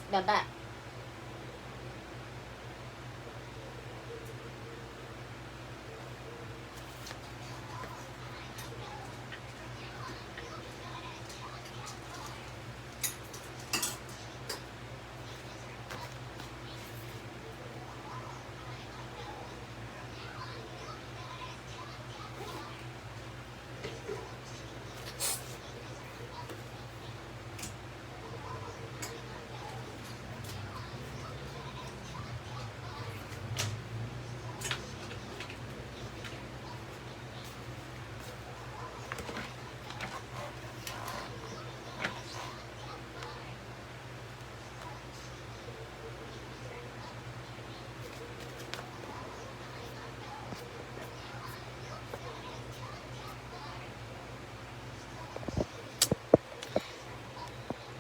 Baba.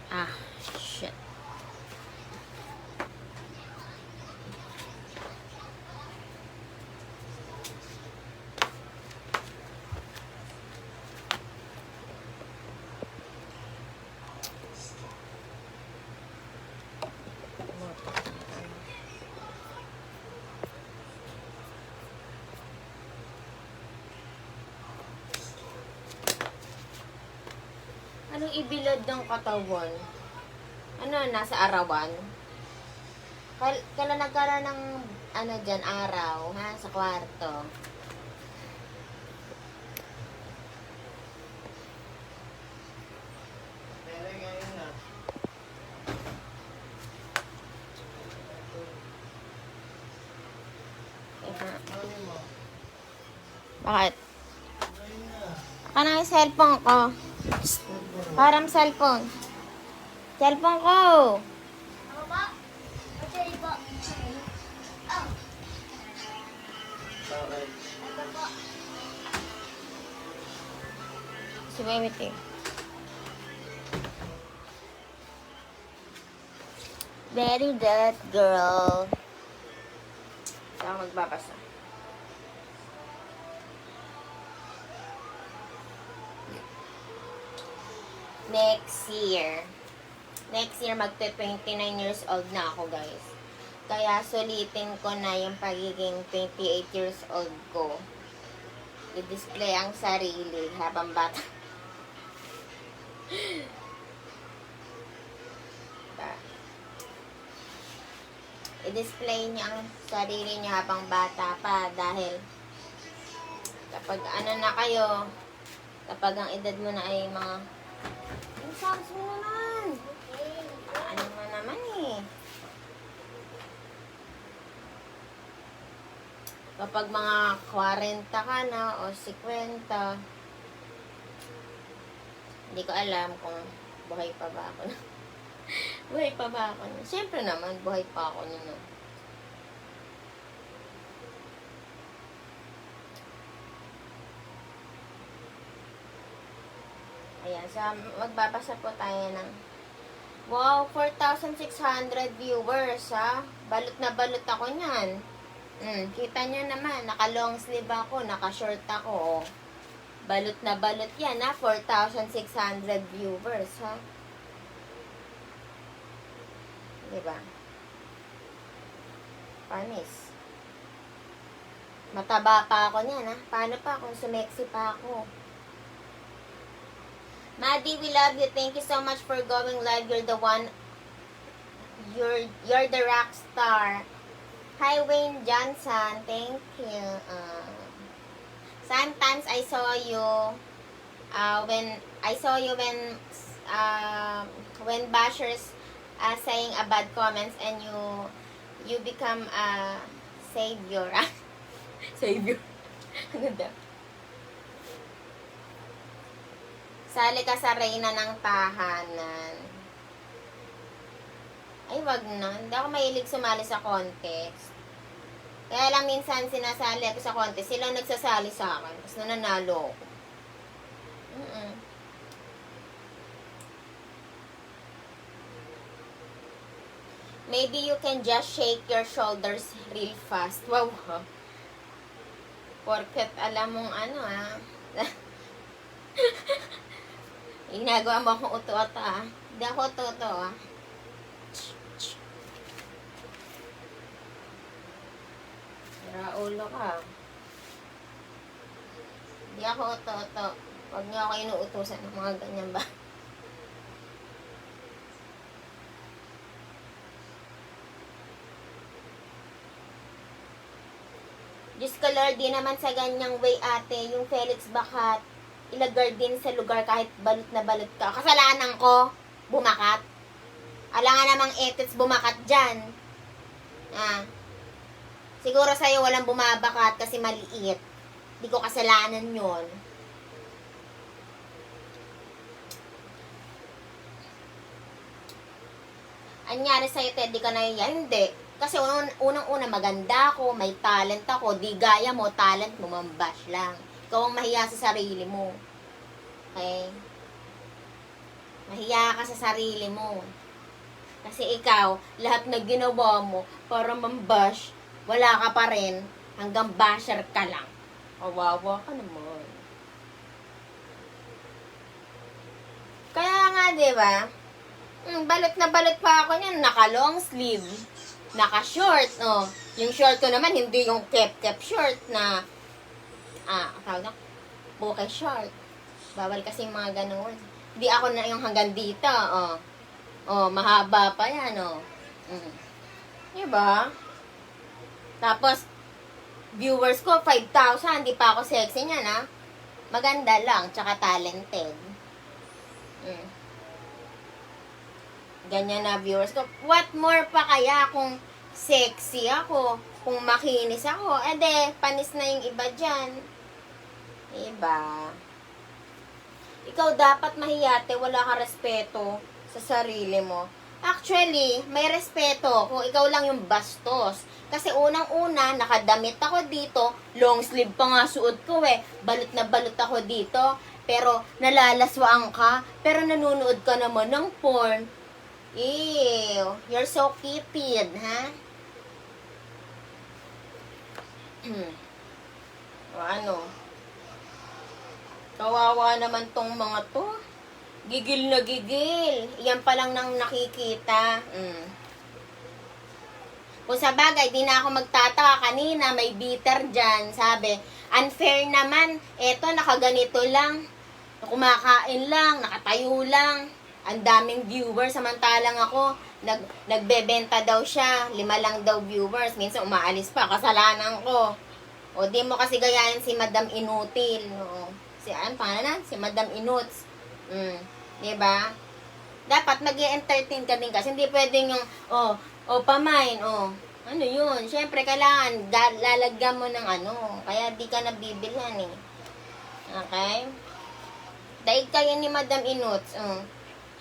Ah, shit. Anong ibilad ng katawan? Ano, nasa arawan? Kailan nagkaroon ng ano dyan, araw, ha? Sa kwarto. Bakit? Baka na yung cellphone ko. Parang cellphone. Cellphone ko. Ako po? Actually po. Oh. Ito po. Si Baby T. Very that girl. Saan ako magbabasa? Next year, magte-29 years old na ako, guys. Kaya sulitin ko na yung pagiging 28 years old ko. I-display ang sarili habang bata. I-display niya ang sarili niya habang bata pa dahil kapag ano na kayo, kapag ang edad mo na ay mga ang sounds mo naman. Ano mo naman eh. Kapag mga 40 ka na o 50, hindi ko alam kung buhay pa ba ako. Buhay pa ba ako? Siyempre naman, buhay pa ako nun. Ayan, so magbabasa po tayo ng wow, 4,600 viewers, ha? Balot na balot ako niyan. Kita nyo naman, naka-long sleeve ako, naka-short ako. Balot na balot yan, ha? 4,600 viewers, ha? Diba? Panis. Mataba pa ako niyan, ha? Paano pa kung sumexy pa ako? Maddie, we love you. Thank you so much for going live. You're the one. You're the rock star. Hi, Wayne Johnson. Thank you. Sometimes I saw you when bashers saying a bad comments and you become a savior. Savior. Ano daw? Sali ka sa reyna ng tahanan. Ay, wag na. Hindi ako mahilig sumali sa contest. Kaya lang minsan sinasali ako sa contest. Sila nagsasali sa akin. Tapos nananalo ako. Maybe you can just shake your shoulders real fast. Wow, ha? Porket alam mong ano, ha? Ginagawa mo akong uto-ata, ha? Hindi ako uto-uto, ha? ulo ka. Hindi ako uto-uto. Huwag niyo ako inuutusan ng mga ganyan ba. Diyos ko Lord, di naman sa ganyang way ate, yung Felix Bakat, ilagay din sa lugar kahit balot na balot ka. Kasalanan ko, bumakat. Alangan namang etits bumakat dyan. Siguro sa'yo walang bumabakat kasi maliit. Di ko kasalanan yun. Anyari sa'yo, Ted, di ka nahiya? Hindi. Kasi unang-una maganda ako, may talent ako, di gaya mo, talent mo, mambash lang. Ikaw ang mahiya sa sarili mo. Okay? Mahiya ka sa sarili mo. Kasi ikaw, lahat na ginawa mo para mambash, wala ka pa rin, hanggang basher ka lang. Kawawa ka naman. Kaya nga, di ba? Balot na balot pa ako niyan, naka long sleeve. Naka-short, oh. Yung short ko naman, hindi yung cap short na, tawag na, bukay short. Bawal kasi mga ganun. Hindi ako na yung hanggang dito, oh. Oh, mahaba pa yan, oh. Diba? Tapos, viewers ko, 5,000. Hindi pa ako sexy niyan, ha? Maganda lang, tsaka talented. Ganyan na viewers ko. What more pa kaya kung sexy ako, kung makinis ako, panis na yung iba dyan. Diba? Ikaw dapat mahiyate, wala ka respeto sa sarili mo. Actually, may respeto kung ikaw lang yung bastos. Kasi unang-una, nakadamit ako dito, long sleeve pa nga suot ko balot na balot ako dito, pero nalalaswaan ka, pero nanonood ka naman ng porn. Ew, you're so kitid, ha? O ano? Kawawa naman tong mga to. Gigil na gigil. Yan pa lang nang nakikita. Kung sa bagay, di na ako magtataka kanina, may bitter dyan. Sabi, unfair naman. Eto, nakaganito lang. Kumakain lang, nakatayo lang. Ang daming viewers, samantalang ako, nagbebenta daw siya, 5 lang daw viewers, minsan umaalis pa, kasalanan ko. O, di mo kasi gayahin si Madam Inutil, no? Si Madam Inuts. Diba? Dapat mag-entertain ka din kasi, hindi pwedeng yung, pamain, ano yun? Siyempre, kailangan, lalagyan mo ng kaya di ka nabibilhan, Okay? Daig kayo ni Madam Inuts,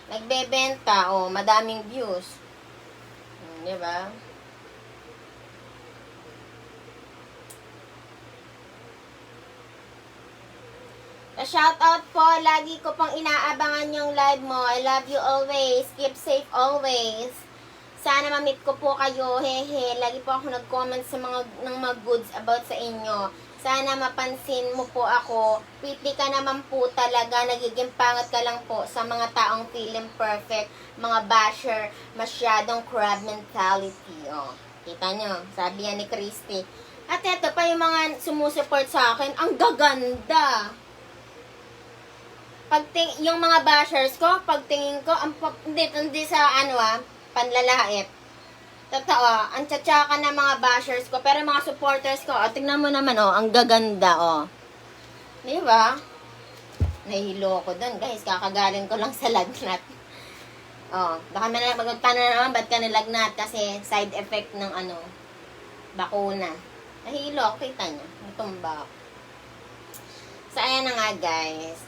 nagbebenta, madaming views. Diba? Shout out po, lagi ko pang inaabangan yung live mo. I love you always. Keep safe always. Sana ma-meet ko po kayo. Hehe. Lagi po ako nag-comment sa mga goods about sa inyo. Sana mapansin mo po ako. Pretty ka naman po talaga. Nagiging pangat ka lang po sa mga taong feeling perfect. Mga basher. Masyadong crab mentality. Kita nyo? Sabi yan ni Christy. At eto pa yung mga sumusuport sa akin. Ang gaganda. Yung mga bashers ko, pagtingin ko, hindi sa panlalait. Totoo, ang tsatsaka ng mga bashers ko, pero mga supporters ko, tingnan mo naman, ang gaganda, Di ba? Nahihilo ko dun, guys, kakagaling ko lang sa lagnat. Baka magtanong naman, ba't ka nilagnat? Kasi side effect ng bakuna. Nahihilo ako, kita nyo, natumba ako. So, ayan na nga, guys.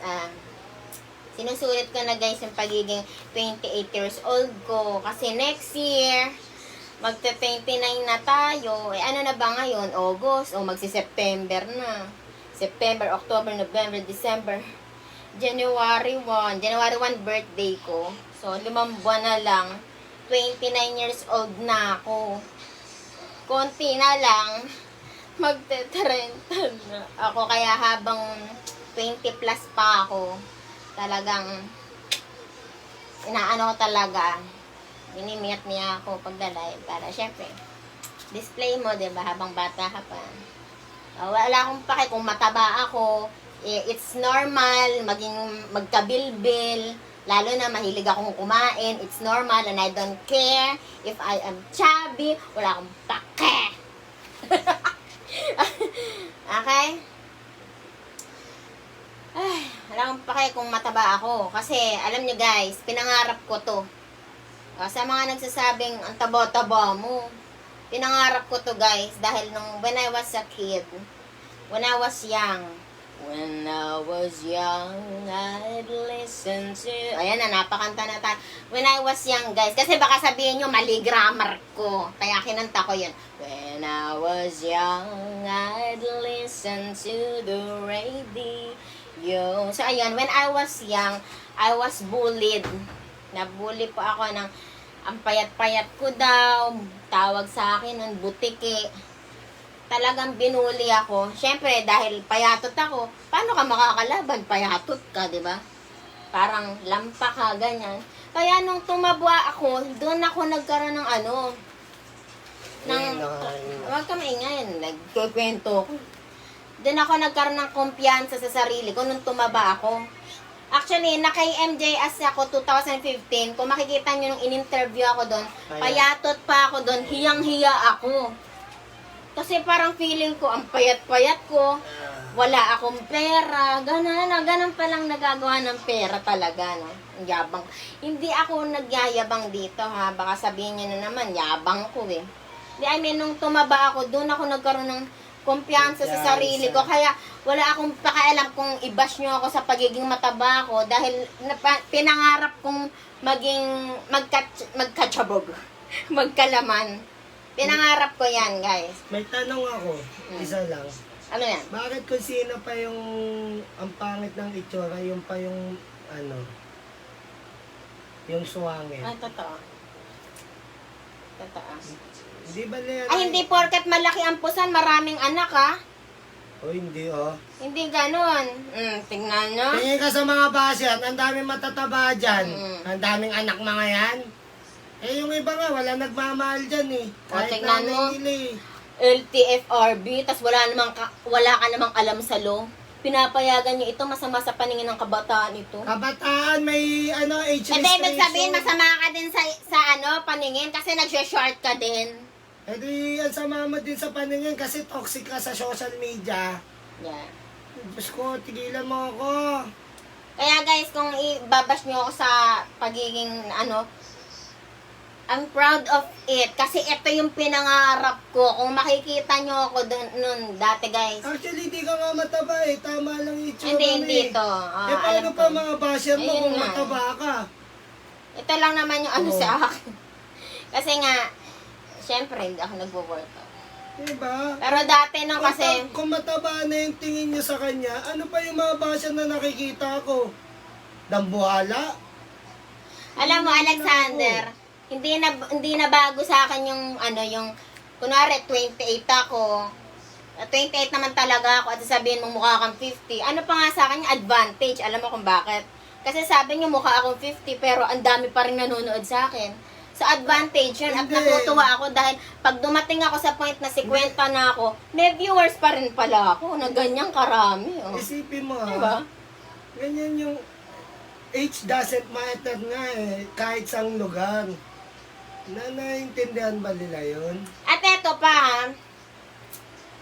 Sinusulit ko na, guys, yung pagiging 28 years old ko. Kasi next year, magte-29 na tayo. Ano na ba ngayon? August. magsi-September na. September, October, November, December, January 1. January 1 birthday ko. So, 5 buwan na lang. 29 years old na ako. Konti na lang. Magte-30 na ako. Kaya habang 20 plus pa ako, talagang inaano ko talaga, minimit niya ako pagdalay para syempre display mo, diba, habang bata ka pa. Wala akong pake kung mataba ako. It's normal magkabilbil. Lalo na mahilig akong kumain. It's normal and I don't care if I am chubby. Wala akong pake. Okay? Ay, wala akong pake kung mataba ako. Kasi, alam nyo guys, pinangarap ko to. Sa mga nagsasabing, ang taba-taba mo. Pinangarap ko to guys. Dahil when I was a kid, when I was young, I'd listen to... Ayan na, napakanta na tayo. When I was young, guys. Kasi baka sabihin nyo, mali grammar ko. Kaya kinanta ko yun. When I was young, I'd listen to the radio. So, ayun. When I was young, I was bullied. Nabully po ako ng... Ang payat-payat ko daw. Tawag sa akin ng butiki. Talagang binuli ako. Siyempre, dahil payatot ako, paano ka makakalaban? Payatot ka, di ba? Parang lampa ka, ganyan. Kaya nung tumabwa ako, doon ako nagkaroon ng huwag ka maingay, nagkukwento ko. Doon ako nagkaroon ng kumpiyansa sa sarili ko nung tumaba ako. Actually, kay MJS ako 2015, kung makikita nyo nung in-interview ako doon, payatot pa ako doon, hiyang-hiya ako. Kasi parang feeling ko, ang payat-payat ko, wala akong pera, ganun pa lang nagagawa ng pera talaga, no? Ang yabang. Hindi ako nagyayabang dito, ha? Baka sabihin nyo na naman, yabang ko, eh. I mean, nung tumaba ako, doon ako nagkaroon ng kumpiyansa sa sarili ko. Kaya, wala akong pakialam kung i-bash nyo ako sa pagiging mataba ko dahil pinangarap kong magkachabog, magkalaman. Pinangarap ko yan, guys. May tanong ako, isa lang. Ano yan? Bakit kung sino pa yung ang pangit ng itsura, yung pa yung yung suwangin? Totoo. Totoo. Hindi ba nila? Ay, hindi porket malaki ang pusan, maraming anak, ha? O hindi, oh. Hindi ganun. Tingnan nyo. Tingin ka sa mga basyan, ang daming matataba dyan. Ang daming anak mga yan. Eh, yung iba nga, wala nagmamahal dyan eh. Kahit tingnan mo. nila eh. LTFRB, tas wala ka namang alam sa law. Pinapayagan nyo ito, masama sa paningin ng kabataan ito. Kabataan, may age restriction. Hindi, ibig sabihin, masama ka din sa paningin kasi nagsha-short ka din. Eh di, ang sama mo din sa paningin kasi toxic ka sa social media. Yeah. Diyos ko, tigilan mo ako. Kaya guys, kung ibabash nyo ako sa pagiging I'm proud of it. Kasi ito yung pinangarap ko. Kung makikita nyo ako nun dati, guys. Actually, di ka nga mataba eh. Tama lang yung itsura mo Hindi ito. eh, paano pa mga basher mo Ayun kung nga. mataba ka? Ito lang naman yung sa akin. Kasi nga, syempre, hindi ako nagwo-workout. Diba? Pero dati nung kasi, Kung mataba na yung tingin nyo sa kanya, ano pa yung mga basher na nakikita ko? Dambuhala? alam mo, Alexander, hindi na bago sa akin yung kunwari 28 ako. 28 naman talaga ako at sabihin mo mukha kang 50. Ano pa nga sa akin yung advantage? Alam mo kung bakit? Kasi sabi niyo mukha akong 50 pero ang dami pa rin nanonood sa akin. Sa advantage yun at Hindi. natutuwa ako dahil pag dumating ako sa point na 50 na ako, may viewers pa rin pala ako na ganyang karami. Oh. Isipin mo Diba? Ganyan yung age doesn't matter nga eh. Kahit sa lugar. Naintindihan ba nila yun? At eto pa ha,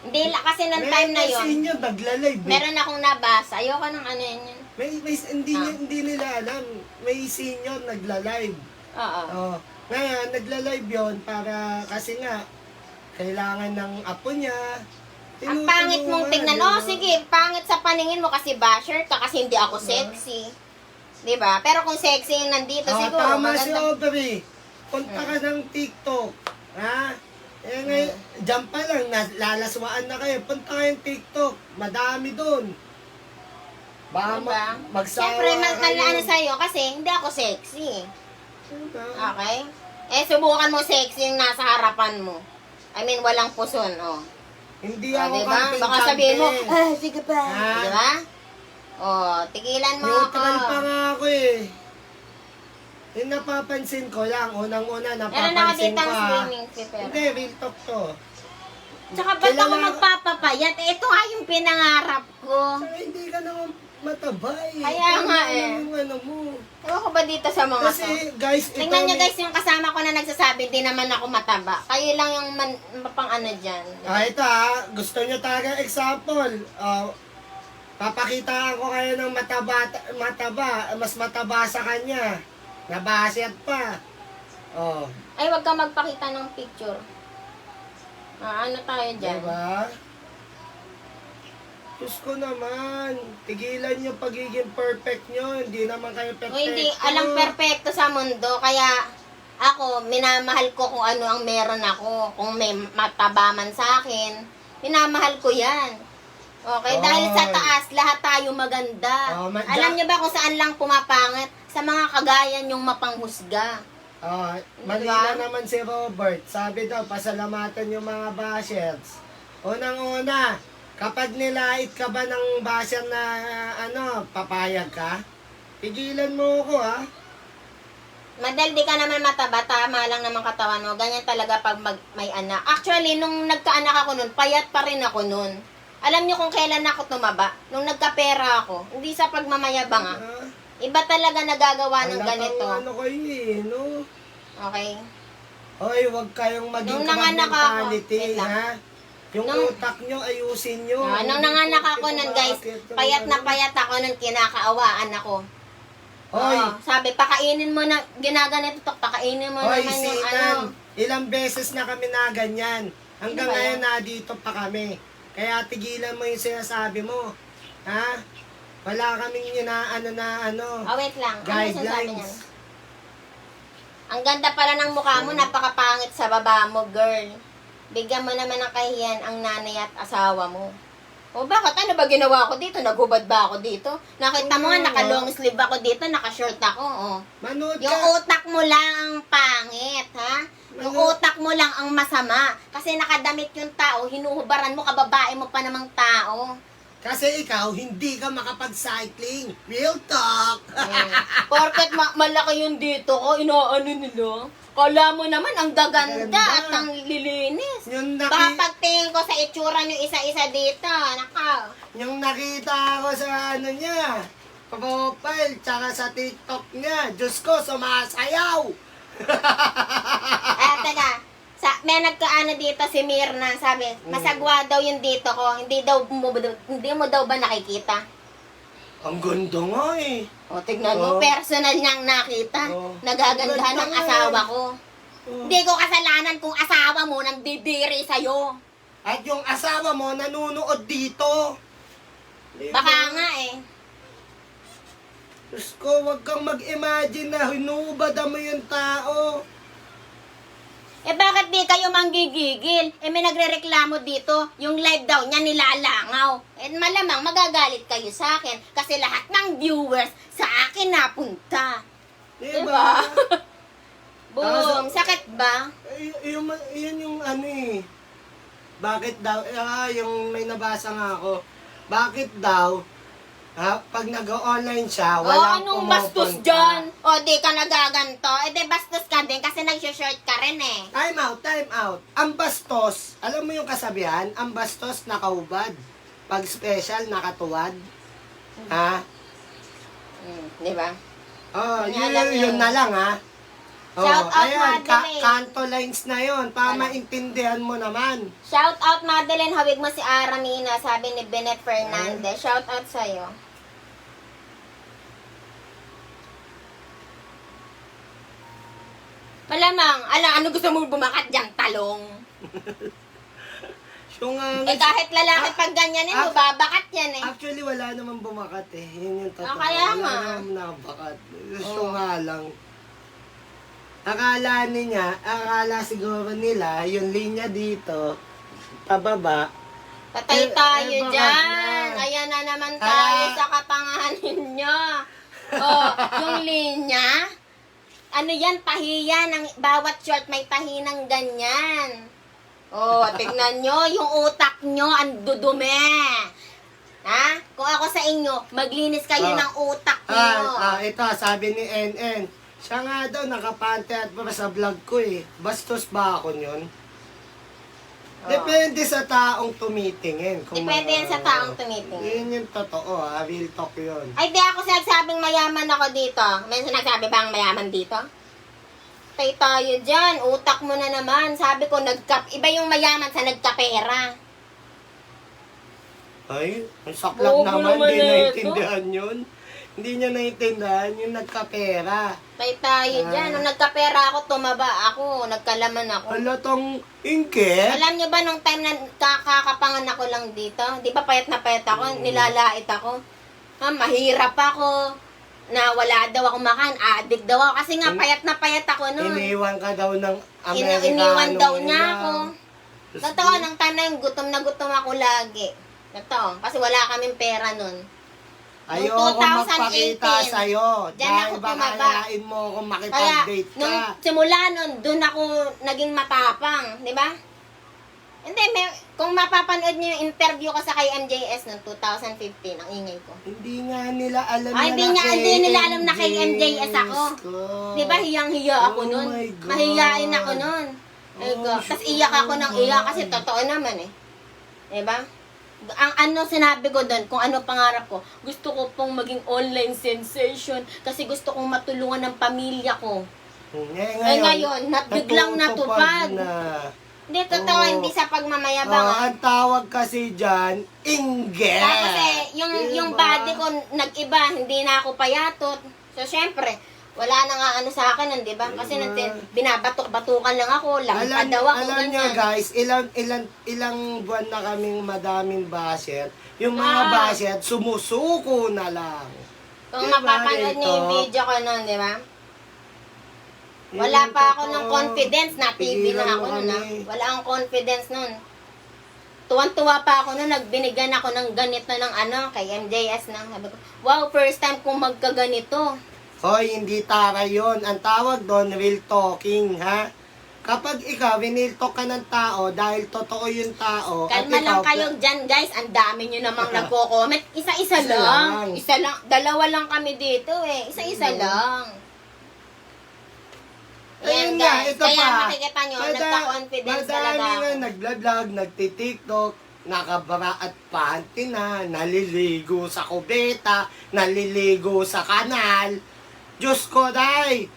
hindi kasi ng time na May yon. senior nagla-live eh. Meron akong nabasa. Ayoko ng yun. Hindi nila alam. May senior nagla-live. Oo. Oh, ngayon, nagla-live yun para kasi nga, kailangan ng apo niya. Ang pangit mong tingnan. diba? Oh, sige, pangit sa paningin mo kasi basher ka kasi hindi ako sexy. 'Di ba? Pero kung sexy yung nandito, siguro Tama si maganda. Aubrey. Punta ka ng TikTok. Ha? Eh ngayon, dyan pa lang, lalaswaan na kayo. Punta kayong TikTok. Madami doon. Baka Diba? magsawa Siyempre, kayo. ano sa'yo kasi hindi ako sexy. Diba? Okay? Subukan mo sexy yung nasa harapan mo. I mean, walang puson, oh. Hindi Oh, ako diba? camping Baka sabihin mo, champion. sige pa. Ah. Diba? Oh, tigilan mo Neutral ako. pa nga ako eh. Yung napapansin ko lang, unang-una Meron ako napapansin dito ko ang swimming fit. Hindi, real talk to. Tsaka ba't ako Kilala- magpapapayat? Eh, ito nga yung pinangarap ko. Saka hindi ka naman mataba eh. Kaya nga Ano eh. yung ano mo. Ewan ko ba dito sa mga Kasi to? guys, ito Tingnan nyo guys, yung kasama ko na nagsasabi, di naman ako mataba. Kayo lang yung mapang ano dyan. Ito gusto nyo talaga example. Papakitaan ko kayo ng mataba, mas mataba sa kanya. Nabasyat pa. Oh, Ay, wag kang magpakita ng picture. Ano tayo dyan? diba? Diyos ko naman, tigilan nyo pagiging perfect nyo. Hindi naman kayo O perfect. hindi, alang perpekto sa mundo. Kaya ako, minamahal ko kung ano ang meron ako. Kung may mataba man sa akin, minamahal ko yan. Okay, dahil sa Oy. taas, lahat tayo maganda. Oh, Alam niyo ba kung saan lang pumapangit? Sa mga kagaya yung mapanghusga. Mali Diba? na naman si Robert. Sabi daw, pasalamatan yung mga bashers. Unang-una, kapag nilait ka ba ng basher na papayag ka, pigilan mo ako Madal, di ka naman mataba, tama lang naman katawan mo. Ganyan talaga pag may anak. Actually, nung nagkaanak ako nun, payat pa rin ako nun. Alam niyo kung kailan ako tumaba? Nung nagkapera ako. Hindi sa pagmamayabang Iba talaga nagagawa ng ganito. Ano kayo no? Okay? Hoy, huwag kayong maging Nung nanganak ako, mentality, wait lang. ha? Yung Nung- utak nyo, ayusin nyo. Nung nanganak ako nun, guys, payat na payat ako nun, kinakaawaan ako. Hoy, Oo, sabi, pakainin mo na, ginaganito to, pakainin mo hoy, naman yung ano. Sinan, ilang beses na kami na ganyan. Hanggang Ano ba ngayon, yan? nadito pa kami. Kaya tigilan mo yung sinasabi mo. Ha? Wala kaming Wait lang, ano yung sinasabi niyan? guidelines. Ang ganda pala ng mukha mo, napakapangit sa baba mo, girl. Bigyan mo naman ng kahiyan ang nanay at asawa mo. O bakit? Ano ba ginawa ko dito? Naghubad ba ako dito? Nakita mo nga, naka-long sleeve ako dito, naka-short ako, oh. Manood Yung ka. utak mo lang ang pangit, ha? Yung utak mo lang ang masama. Kasi nakadamit yung tao, hinuhubaran mo, kababae mo pa namang tao. Kasi ikaw, hindi ka makapag-cycling. Real talk. Porket malaki yung dito ko, inaano nila. Kala mo naman, ang gaganda Ganda. at ang lilinis. yung, Baka pagtingin ko sa itsura nyo isa-isa dito, nakaw. yung nakita ko sa niya, profile, tsaka sa TikTok niya, Diyos ko, sumasayaw. Teka, may nagkaano dito si Mirna, sabi, masagwa daw yung dito ko, hindi mo daw ba nakikita? Ang ganda nga eh. O, tignan mo, Oh. personal niyang nakita. Oh. Nagagandahan ng Ganda nga asawa eh. ko. Oh. Hindi ko kasalanan kung asawa mo nang didiri sa'yo. At yung asawa mo, nanunood dito. Diba? Baka nga eh. Diyos ko, wag kang mag-imagine na hinubada mo yung tao. Eh bakit di kayo manggigigil? Eh may nagrereklamo dito, yung live daw niya nilalangaw. Eh malamang magagalit kayo sa akin kasi lahat ng viewers sa akin napunta. Diba? Boom! Sakit ba? Yun yung ano eh. Bakit daw, yung may nabasa nga ako, bakit daw, pag nag-online siya, walang Anong bastos pumupunta. dyan? O di ka nagaganto? Eh di bastos ka din kasi nag-short ka rin eh. Time out, time out. Ang bastos, alam mo yung kasabihan, ang bastos nakaubad. Pag special, nakatuwad. Ha? Di ba? Oh, Yun, alam yun. yun na lang ha. Oh, Shout out, ayan, Madeline. kanto lines na yun, para Ano? maintindihan mo naman. Shout out Madeline, hawig mo si Aramina, sabi ni Bennett Fernandez. Shout out sa'yo. Malamang, ano gusto mo bumakat dyan? Talong. Yung, Kahit lalaki pag ganyan mo, babakat yan eh. actually, wala naman bumakat eh. Yun yung totoo. Kaya wala nga. naman nakabakat. Yung nga lang. Akala siguro nila, yung linya dito, pababa, Patay tayo bakat dyan. na. Ayan na naman tayo Ah. sa katangahan nyo. Oh, yung linya, ano yan, tahiyan. Bawat short may tahi ng ganyan. Oh, tignan nyo, yung utak nyo, ang dudumi. Ha? Kung ako sa inyo, maglinis kayo Ah. ng utak nyo. ito, sabi ni NN, siya nga daw nakapante at para sa vlog ko eh. Bastos ba ako yun? Depende sa taong tumitingin. Depende yan sa taong tumitingin. Yun yung totoo, real talk yun. Ay, di ako sinasabing mayaman ako dito. May sinasabi bang mayaman dito? Tay tayo dyan, utak mo na naman. Sabi ko, iba yung mayaman sa nagkapera. Ay, ang saklap Bobo naman, naman hindi ito. naiintindihan yun. Hindi niya naiintindihan yung nagkapera. Tay tayo dyan, nung nagkapera ako, tumaba ako, nagkalaman ako. Halatang ingkit. Alam niyo ba nung time na kakakapanganak ko lang dito, di ba payat na payat ako, nilalait ako. Mahirap ako, na wala daw ako makain, addict daw ako. Kasi nga payat na payat ako noon. Iniwan ka daw ng Amerikano. Iniwan daw niya ako. Diyos Totoo, ko. nung time na yung gutom na gutom ako lagi. Totoo, kasi wala kaming pera nun. Ayoko 2018, magpakita sa'yo. Diyan Dahil ako baka tumaba. ayain mo akong Kaya, makipag-date nung ka. simula nun, dun ako naging matapang, di ba? Hindi, kung mapapanood niyo yung interview ko sa kay MJS noong 2015, ang ingay ko. Hindi nga nila alam Ay, hindi nila alam na kay MJS ako. Di ba, hiyang-hiya ako Oh nun? my God. Mahiyain ako nun. Tapos iyak ako ng iyak kasi totoo naman eh. Di ba? Ang ano sinabi ko doon, kung ano pangarap ko, gusto ko pong maging online sensation kasi gusto kong matulungan ng pamilya ko. Ay ngayon, biglang natupad. Na. Hindi, totoo, Oo. hindi sa pagmamayabang. Ang tawag kasi dyan, inggit. Tapos yung body ko nag-iba, hindi na ako payatot. So, syempre, wala na nga ano sa akin nun, di ba? Kasi binabatok-batukan lang ako, lampad daw ako, alam nyo ganyan. guys, ilang buwan na kaming madaming basher. Yung mga Ah. basher, sumusuko na lang. Kung Diba, mapapanood niyo yung Rito? video ko nun, di ba? Yun Wala yung pa ako totoo. ng confidence na TV Pigilan na mo ako nun, kami. Wala akong confidence nun. Tuwan-tuwa pa ako nun, nagbinigyan ako ng ganito ng ano, kay MJS na. Sabi ko, wow, first time kong magkaganito. Hoy, hindi tara yun. Ang tawag doon, real talking, ha? Kapag ikaw, real talk ka ng tao, dahil totoo yung tao, Kalma lang kayo dyan, guys. Ang dami nyo namang nagko-comment. Isa-isa Isa lang. lang. Isa lang. Dalawa lang kami dito eh. Isa-isa lang. Ayan Ayun nga, guys. ito Kaya pa. makikita nyo, nagka-confidence talaga Madami ako. nga nagla-vlog, nagtitiktok, nakabara at panty na, naliligo sa kubeta, naliligo sa kanal. Diyos ko, day!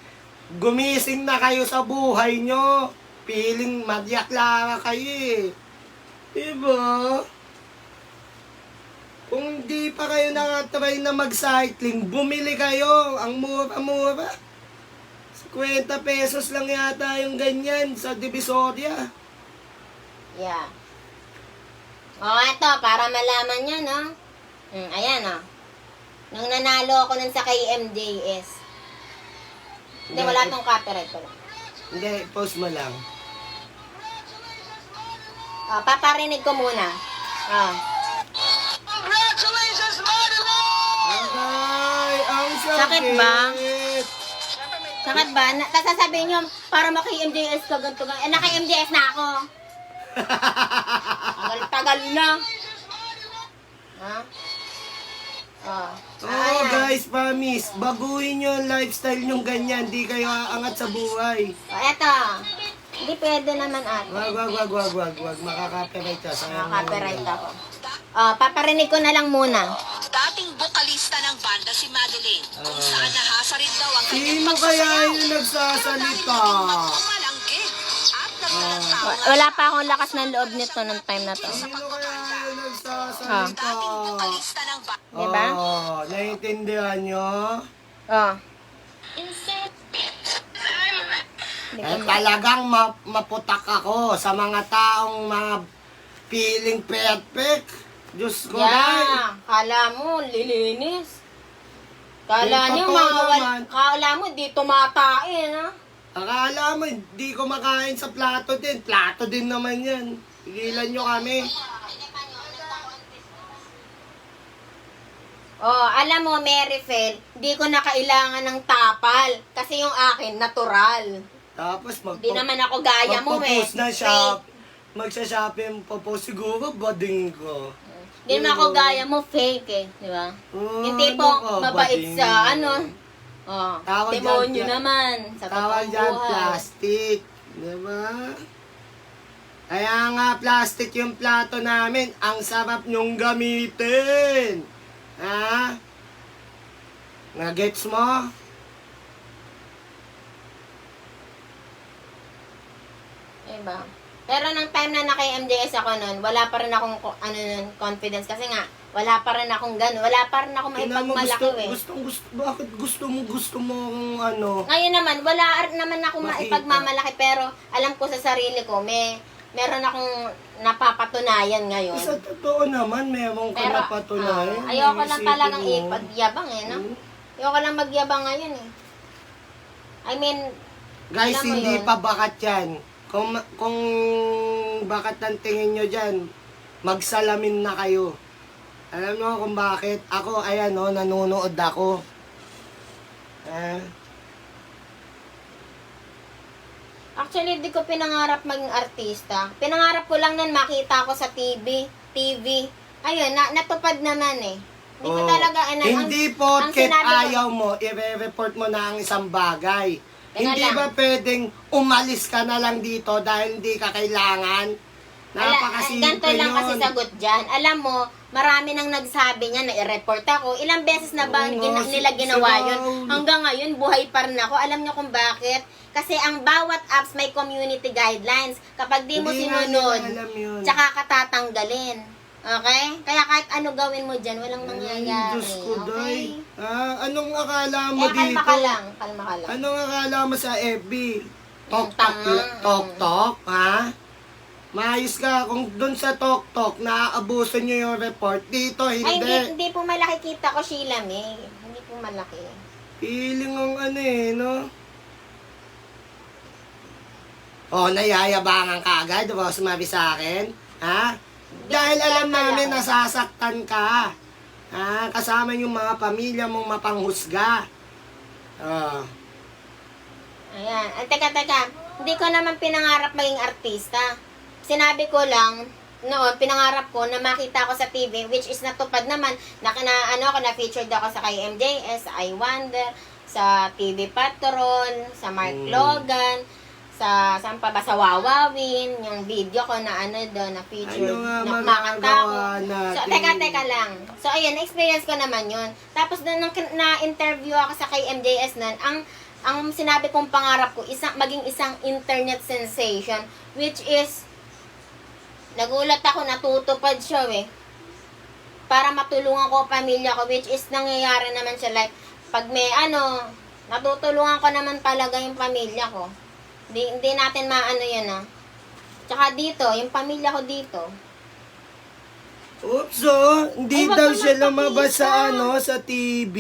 Gumising na kayo sa buhay nyo. Piling madyaklara kayo eh. Diba? Kung di pa kayo nakatry na mag-cycling, bumili kayo. Ang mura-mura. 50 pesos lang yata yung ganyan sa Divisoria. Yeah. O, ito, para malaman nyo, no? Ayan, o. Nung nanalo ako nun sa KMJS. Hindi, wala tong copyright ko lang. Hindi, post mo lang. O, paparinig ko muna. O. Congratulations, Madeline! Ay, ang sakit. Sakit ba? Sakit ba? Tapos sasabihin nyo, para maki-MJS ka, ganito, ganito. Eh, naki-MJS na ako. Tagal-tagal na. Ha? Oh. Oo, guys, promise. Baguhin nyo ang lifestyle nyo ganyan. Di kayo aangat sa buhay. Oh, eto. Hindi pwede naman ate. Wag. Makaka-copyright ka. Copyright ako. Oh, paparinig ko na lang muna. Dating bokalista ng banda si Madeline, kung saan nahasa rin daw ang kanyang Sino kaya yung nagsasalita? malangge at nagtatao Wala pa akong lakas ng loob nito nung time na to. Sino kaya yung nagsasalita? dating bokalista ng banda. Diba? Oh, naiintindihan nyo? Oh. Talagang maputak ako sa mga taong mga feeling perfect. Diyos ko, day. Yeah. Kala mo, lilinis. Kala nyo, Totoo naman. kala mo, di tumatain, ha? Akala mo, hindi ko makain sa plato din. Plato din naman yan. Pigilan nyo kami. Oh, alam mo, Maryfel, di ko na kailangan ng tapal. Kasi yung akin, natural. Tapos Di naman ako gaya mo, eh. magpo-post na shop. Magsha-shopping po siguro, bading ko. Di naman ako gaya mo, fake, eh. Di ba? Oh, Yung tipong ano ka, mabait bading? sa, ano, oh, Tawag demonyo dyan, naman. Sa Tawag totoong dyan, buhay. plastic. Diba? Kaya nga plastic yung plato namin. Ang sarap nyong gamitin. Ha? Nagets mo? Diba? Pero nung time na naka-MJS ako nun, wala pa rin akong confidence. Kasi nga, wala pa rin akong gano'n. Wala pa rin akong maipagmalaki eh. Bakit gusto mo kung ano? Ngayon naman, wala naman akong Makita. maipagmamalaki. Pero alam ko sa sarili ko, meron akong napapatunayan ngayon. Sa totoo naman, meron ka Pero, na patunayan. ayoko lang Iisipin talagang mo. ipagyabang eh, no? Ayoko lang magyabang ngayon eh. I mean, Guys, alam mo hindi yun. pa bakat yan. Kung bakat ang tingin nyo dyan, magsalamin na kayo. Alam nyo kung bakit? Ako, ayan o, nanonood ako. Actually, di ko pinangarap maging artista. Pinangarap ko lang nun makita ko sa TV. Ayun, natupad naman eh. Hindi ko Oh, talaga, hindi ang porket sinabi ko- ayaw mo, i-report mo na ang isang bagay. Teka Hindi lang. ba pwedeng umalis ka na lang dito dahil hindi ka kailangan? Napakasimple ganito lang kasi yun. sagot dyan. Alam mo, marami nang nagsabi niya na i-report ako. Ilang beses na ba Oo nga, nila ginawa si yun? Raul. Hanggang ngayon, buhay pa rin ako. Alam niyo kung bakit? Kasi ang bawat apps may community guidelines. Kapag di mo Hindi nga sinunod, nila alam yun. tsaka ka tatanggalin. Okay? Kaya kahit ano gawin mo dyan, walang mangyayari. Ay, Diyos ko, Okay? Day. Anong akala mo Kaya dito? kalma ka lang. Kalma ka lang. Anong akala mo sa FB? Yung tanga. Tok, ha? Maayos ka. Kung dun sa tok, naaabuso nyo yung report. Dito, Ay, hindi. hindi po malaki kita ko, Sheila May. Hindi po malaki. Feeling ang ano eh, no? Oh, nayayabangan ka agad, diba? Sumabi sa akin, ha? Dahil alam namin nasasaktan ka. Ha? Kasama yung mga pamilya mong mapanghusga. Oh. Ayan. Teka. Hindi ko naman pinangarap maging artista. Sinabi ko lang, noon, pinangarap ko na makita ko sa TV, which is natupad naman. Na-featured ako sa kay MJS, sa I Wonder, sa TV Patrol, sa Mark Logan, saan pa ba, sa Wawawin, yung video ko na doon, na featured, Ano nga na kumakanta ako. magagawa So, natin? teka lang. So, ayun, experience ko naman yun. Tapos, nung na-interview ako sa kay MJS nun, ang sinabi kong pangarap ko, maging isang internet sensation, which is, nagulat ako, natutupad siya eh. Para matulungan ko ang pamilya ko, which is nangyayari naman siya. Like, pag may natutulungan ko naman talaga yung pamilya ko. Hindi natin maano yan Tsaka dito, yung pamilya ko dito. Oops, hindi Ay, wag daw ka siya lumabas magpakita. sa TV.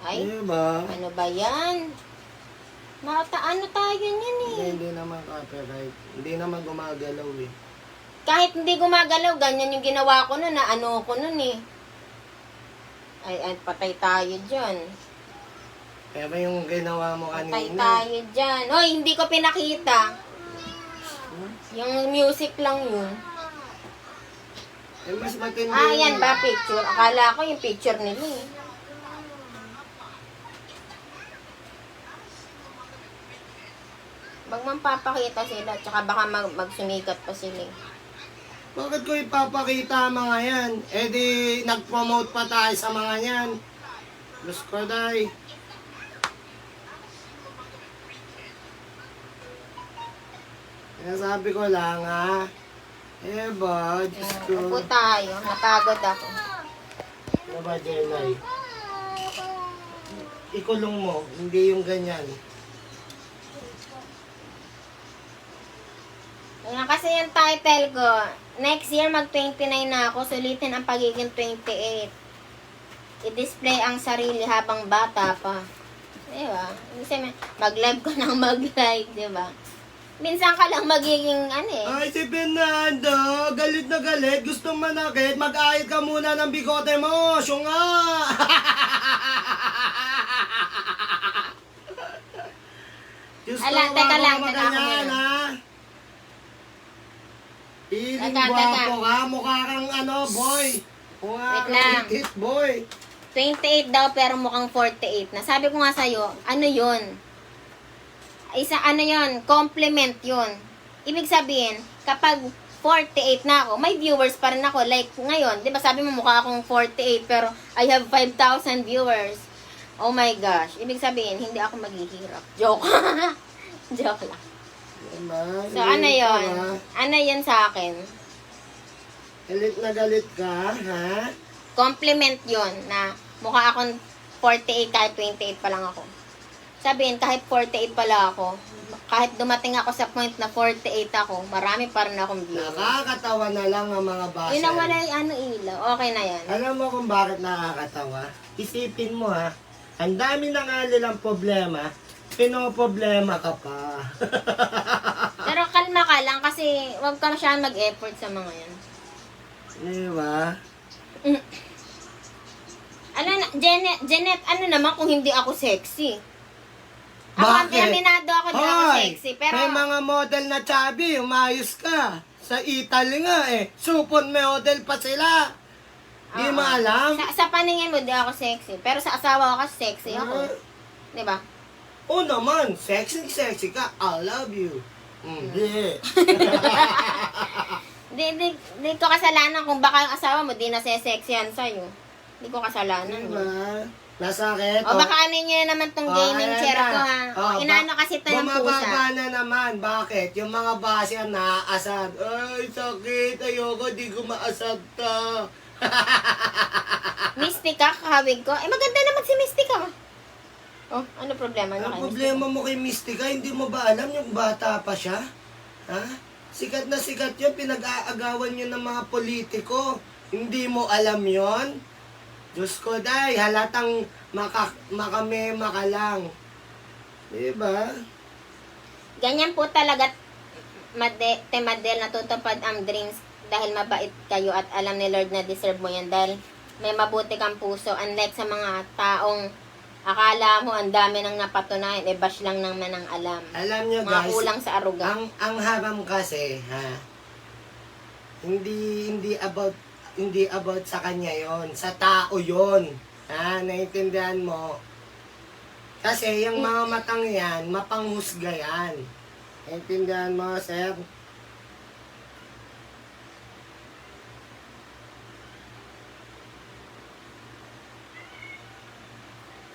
Ay, Diba? ano ba yan? Ano tayo niyan eh. Hindi naman copyright. Hindi naman gumagalaw eh. Kahit hindi gumagalaw, ganyan yung ginawa ko nun, ko nun eh. Ay, patay tayo dyan. Pero yung ginawa mo Patay kanina. tayo dyan. Hoy, hindi ko pinakita. Yung music lang yun. Eh, mas matindi. Yan ba picture? Akala ko yung picture nila eh. Wag man papakita sila, tsaka baka magsumikat pa sila eh. Bakit ko ipapakita ang mga yan? Eh di, nag-promote pa tayo sa mga yan. Diyos ko, Day. Kaya sabi ko lang, ha? Eh ba, Diyos ko. Upo tayo, napagod ako. Ano ba, Jenay? Ikulong mo, hindi yung ganyan. Kasi yung title ko, next year mag-29 na ako, sulitin ang pagiging 28. I-display ang sarili habang bata pa. Diba? Kasi mag-live ko ng mag-live, diba? Minsan ka lang magiging Ay, si Fernando, galit na galit, gusto manakit, mag-ahit ka muna ng bigote mo, syunga! Diyos ko, Teka lang, wag teka ako ganyan, muna. ha? Piling Teka. gwapo ka, mukha kang boy. Mukha Wait kang lang. hit boy. 28 daw pero mukhang 48 na. Sabi ko nga sa'yo, yun? Compliment yun. Ibig sabihin, kapag 48 na ako, may viewers pa rin ako. Like, ngayon, di ba sabi mo mukha akong 48, pero I have 5,000 viewers. Oh my gosh. Ibig sabihin, hindi ako maghihirap. Joke. Joke lang. Diba? So, ano Galit ka, yon? ha? Ano yan sa akin? Galit na galit ka, ha? Compliment yon na mukha akong 48 kahit 28 pa lang ako. Sabihin, kahit 48 pala ako, kahit dumating ako sa point na 48 ako, marami pa rin akong viewers. Nakakatawa na lang ang mga basher. Yun ang wala yung ano ilaw. Okay na yan. Alam mo kung bakit nakakatawa? Isipin mo ha, ang dami na nga nilang problema, pinoproblema ka pa. Pero kalma ka lang kasi wag ka masyadong mag-effort sa mga yan. Di ba? Ano na, Janet, ano naman kung hindi ako sexy? Ako, Bakit? aminado ako di ako Hoy, sexy. Pero, may mga model na chubby, umayos ka. Sa Italy nga eh, supon model pa sila. Di Oo. mo alam? sa paningin mo di ako sexy. Pero sa asawa ko kasi sexy ako. Di ba? Oo naman, sexy ka. I love you. Hindi. Di ko kasalanan kung baka yung asawa mo di nasesexyan sa'yo. Di ko kasalanan. Diba? yun. Nasakit. O baka ano nyo naman tong gaming ayan chair na. ko ha. O, inaano kasi ito ng pusa. Bumababa na naman. Bakit? Yung mga basya naaasad. Ay, sakit. Ayoko, di ko maasad ka. Mystica, kahawig ko. Eh, maganda naman si Mystica. Oh, ano problema nyo Ang kay problema mo kay Mystica, hindi mo ba alam yung bata pa siya? Ha? Sikat na sikat yun, pinag-aagawan yun ng mga politiko. Hindi mo alam yon? Diyos ko, day, halatang makamema ka lang. Diba? Ganyan po talaga, Madel, natutupad ang dreams dahil mabait kayo at alam ni Lord na deserve mo yan dahil may mabuti kang puso. Unlike sa mga taong akala mo ang dami nang napatunayan, eh bash lang naman ang alam. Alam nyo Mga guys, kulang sa aruga. ang haram kasi, ha, hindi about sa kanya yon, sa tao yon. Ha, naiintindihan mo? Kasi yung mga matang yan, mapanghusga yan. Naiintindihan mo, sir?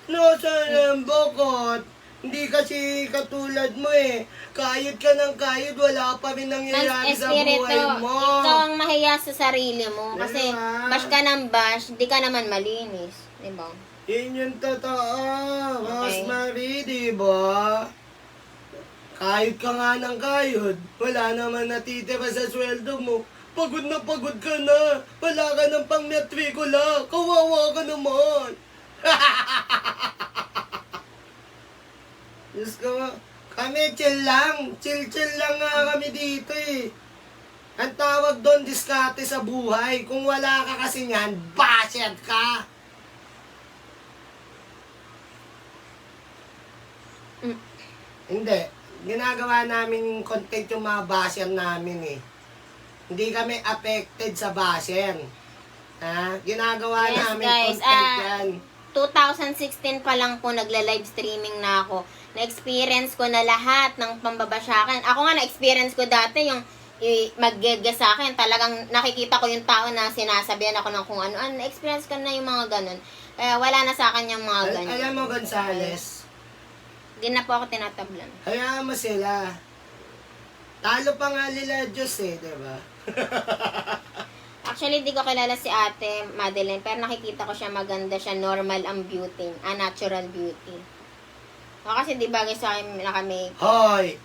No, sir, bokot. Hindi kasi katulad mo eh. Kayod ka ng kayod, wala pa rin nangyayari Mas sa espiritu, buhay mo. ikaw ang mahiya sa sarili mo. Kasi Diba? bash ka ng bash, di ka naman malinis. Diba? Yun yung totoo, Okay. Rosemary, diba? Kayod ka nga ng kayod. Wala naman natitira sa sweldo mo. Pagod na pagod ka na. Wala ka ng pang matrikula. Kawawa ka naman. Diyos ko, kami chill lang. Chill lang nga kami dito eh. Ang tawag doon, diskarte sa buhay. Kung wala ka kasi niyan, bashed ka. Hindi. Ginagawa namin content yung mga basher namin eh. Hindi kami affected sa basher. Ha? Ginagawa Yes, namin guys. content yan. 2016 pa lang po nagla-live streaming na ako. Na-experience ko na lahat ng pambabasyakan. Ako nga na-experience ko dati yung mag-gega sa akin. Talagang nakikita ko yung tao na sinasabihan ako ng kung ano. Na-experience ko na yung mga ganun. Kaya wala na sa akin yung mga ganun. Alam mo, Gonzales, Di na po ako tinatablan. hayaan mo sila. Talo pa nga nila Diyos eh, diba? Actually, di ko kilala si ate Madeline, pero nakikita ko siya maganda siya, normal ang beauty, natural beauty. O, kasi di bagay sa akin naka-make. Hoy!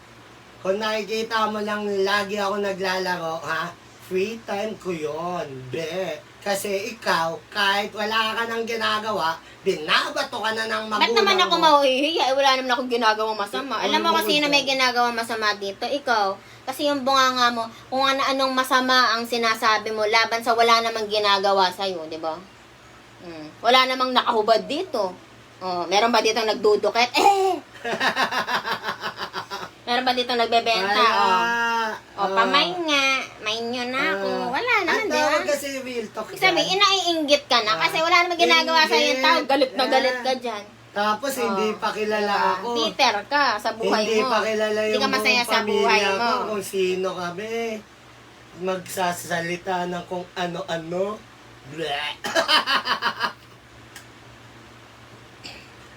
Kung nakikita mo lang lagi ako naglalaro, ha? Free time ko yon, be. Kasi ikaw, kahit wala ka nang ginagawa, binabato ka na ng magulang Ba't naman ako mo. mahuhihiya? Wala naman ako ginagawang masama. Alam mo kasi na may ginagawang masama dito, ikaw. Kasi yung bunganga mo, kung anong masama ang sinasabi mo laban sa wala namang ginagawa sa'yo, di ba? Wala namang nakahubad dito. Oh, meron ba dito nagdudukit? Meron ba dito nagbebenta? Oh, pamain nga. Main nyo na ako. Wala naman, Ang di ba? tawag kasi real talk Ibig sabihin, yan. inaiinggit ka na kasi wala namang ginagawa sa yung tao. Galit na galit ka dyan. Tapos hindi pa kilala Diba? ako. Peter ka sa buhay Hindi mo. pa kilala Hindi yung ka masaya buong sa buhay pamilya mo. ko kung sino kami. magsasalita ng kung ano-ano. Bleh.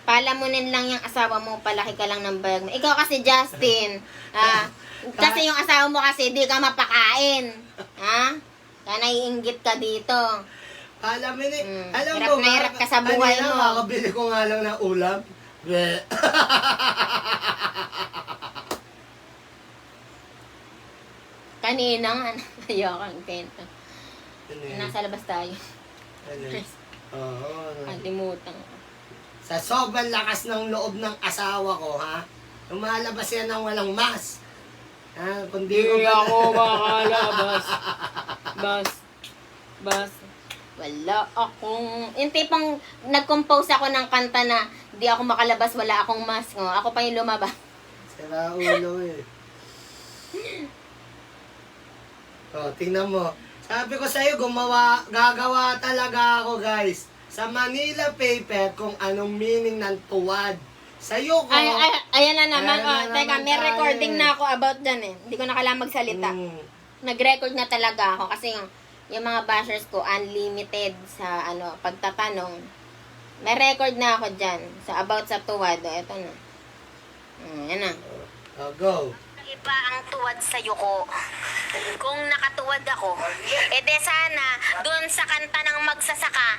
Palamunin lang yung asawa mo, palaki ka lang ng bayag mo. Ikaw kasi, Justin, kasi yung asawa mo kasi, di ka mapakain. Ha? Kaya naiinggit ka dito. Alam mo, alam hirap mo na hirap ka sa buhay mo. Makakabili ko nga lang ng ulam. Bleh. Kanina nga, ayokang kwento. Ano yun? Nasa labas tayo. Ano yun? Oo. Kalimutan ko. Sa sobrang lakas ng loob ng asawa ko, ha? Lumalabas yan ng walang mas. Ha? Kundi ko ba... makalabas. Bas. Wala akong... Yung tipong nag-compose ako ng kanta na di ako makalabas, wala akong mask. Oh, ako pa yung lumabas. Sira ulo eh. Oh, tingnan mo. Sabi ko sa'yo, gagawa talaga ako, guys. Sa Manila paper kung anong meaning ng tuwad. Sa'yo ko. Ayan na naman. Ayan na Teka, naman may tayo recording eh. na ako about dyan eh. Hindi ko na kailangan magsalita. Nag-record na talaga ako kasi yung mga bashers ko unlimited sa pagtatanong. May record na ako dyan sa about sa tuwad. Ito na. Yan na. Oh, go. Iba ang tuwad sa yuko. Kung nakatuwad ako, edi sana dun sa kanta ng magsasaka,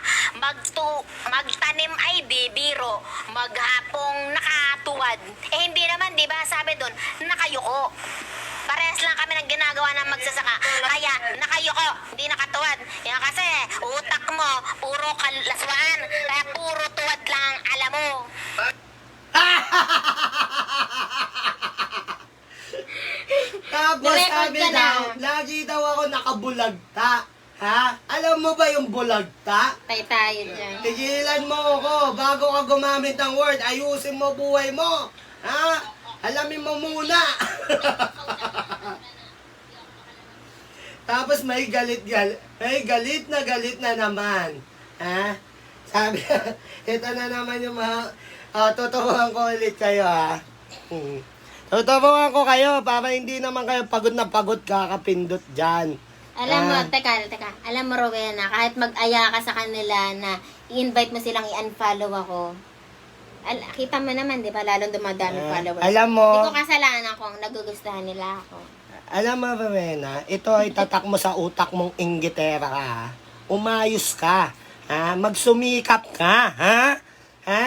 magtanim ay bibiro, maghapong nakatuwad. Hindi naman, di ba? Sabi dun, nakayuko. Parehas lang kami ng ginagawa ng magsasaka. Kaya, nakayuko, hindi nakatuwad. Yan kasi, utak mo, puro kalaswaan. Kaya puro tuwad lang ang alam mo. Tapos Nirecord sabi ka na. daw, lagi daw ako nakabulagta. Ha? Alam mo ba yung bulagta? Tayo dyan. Tigilan mo ako bago ka gumamit ng word. Ayusin mo buhay mo. Ha? Alamin mo muna. Tapos may galit na naman. Ha? Sabi, ito na naman yung mga, tuturuan ko ulit kayo ha. Tuturuan ko kayo para hindi naman kayo pagod na pagod kakapindot dyan. Alam mo, teka. Alam mo, Rowena, kahit mag-aya ka sa kanila na i-invite mo silang i-unfollow ako, kita mo naman, di ba, lalong dumadami followers. Alam mo, Hindi ko kasalanan kung nagugustuhan nila ako. alam mo, Rowena, ito ay tatak mo sa utak mong inggitera ka. Ha? Umayos ka. Ha? Magsumikap ka. Ha?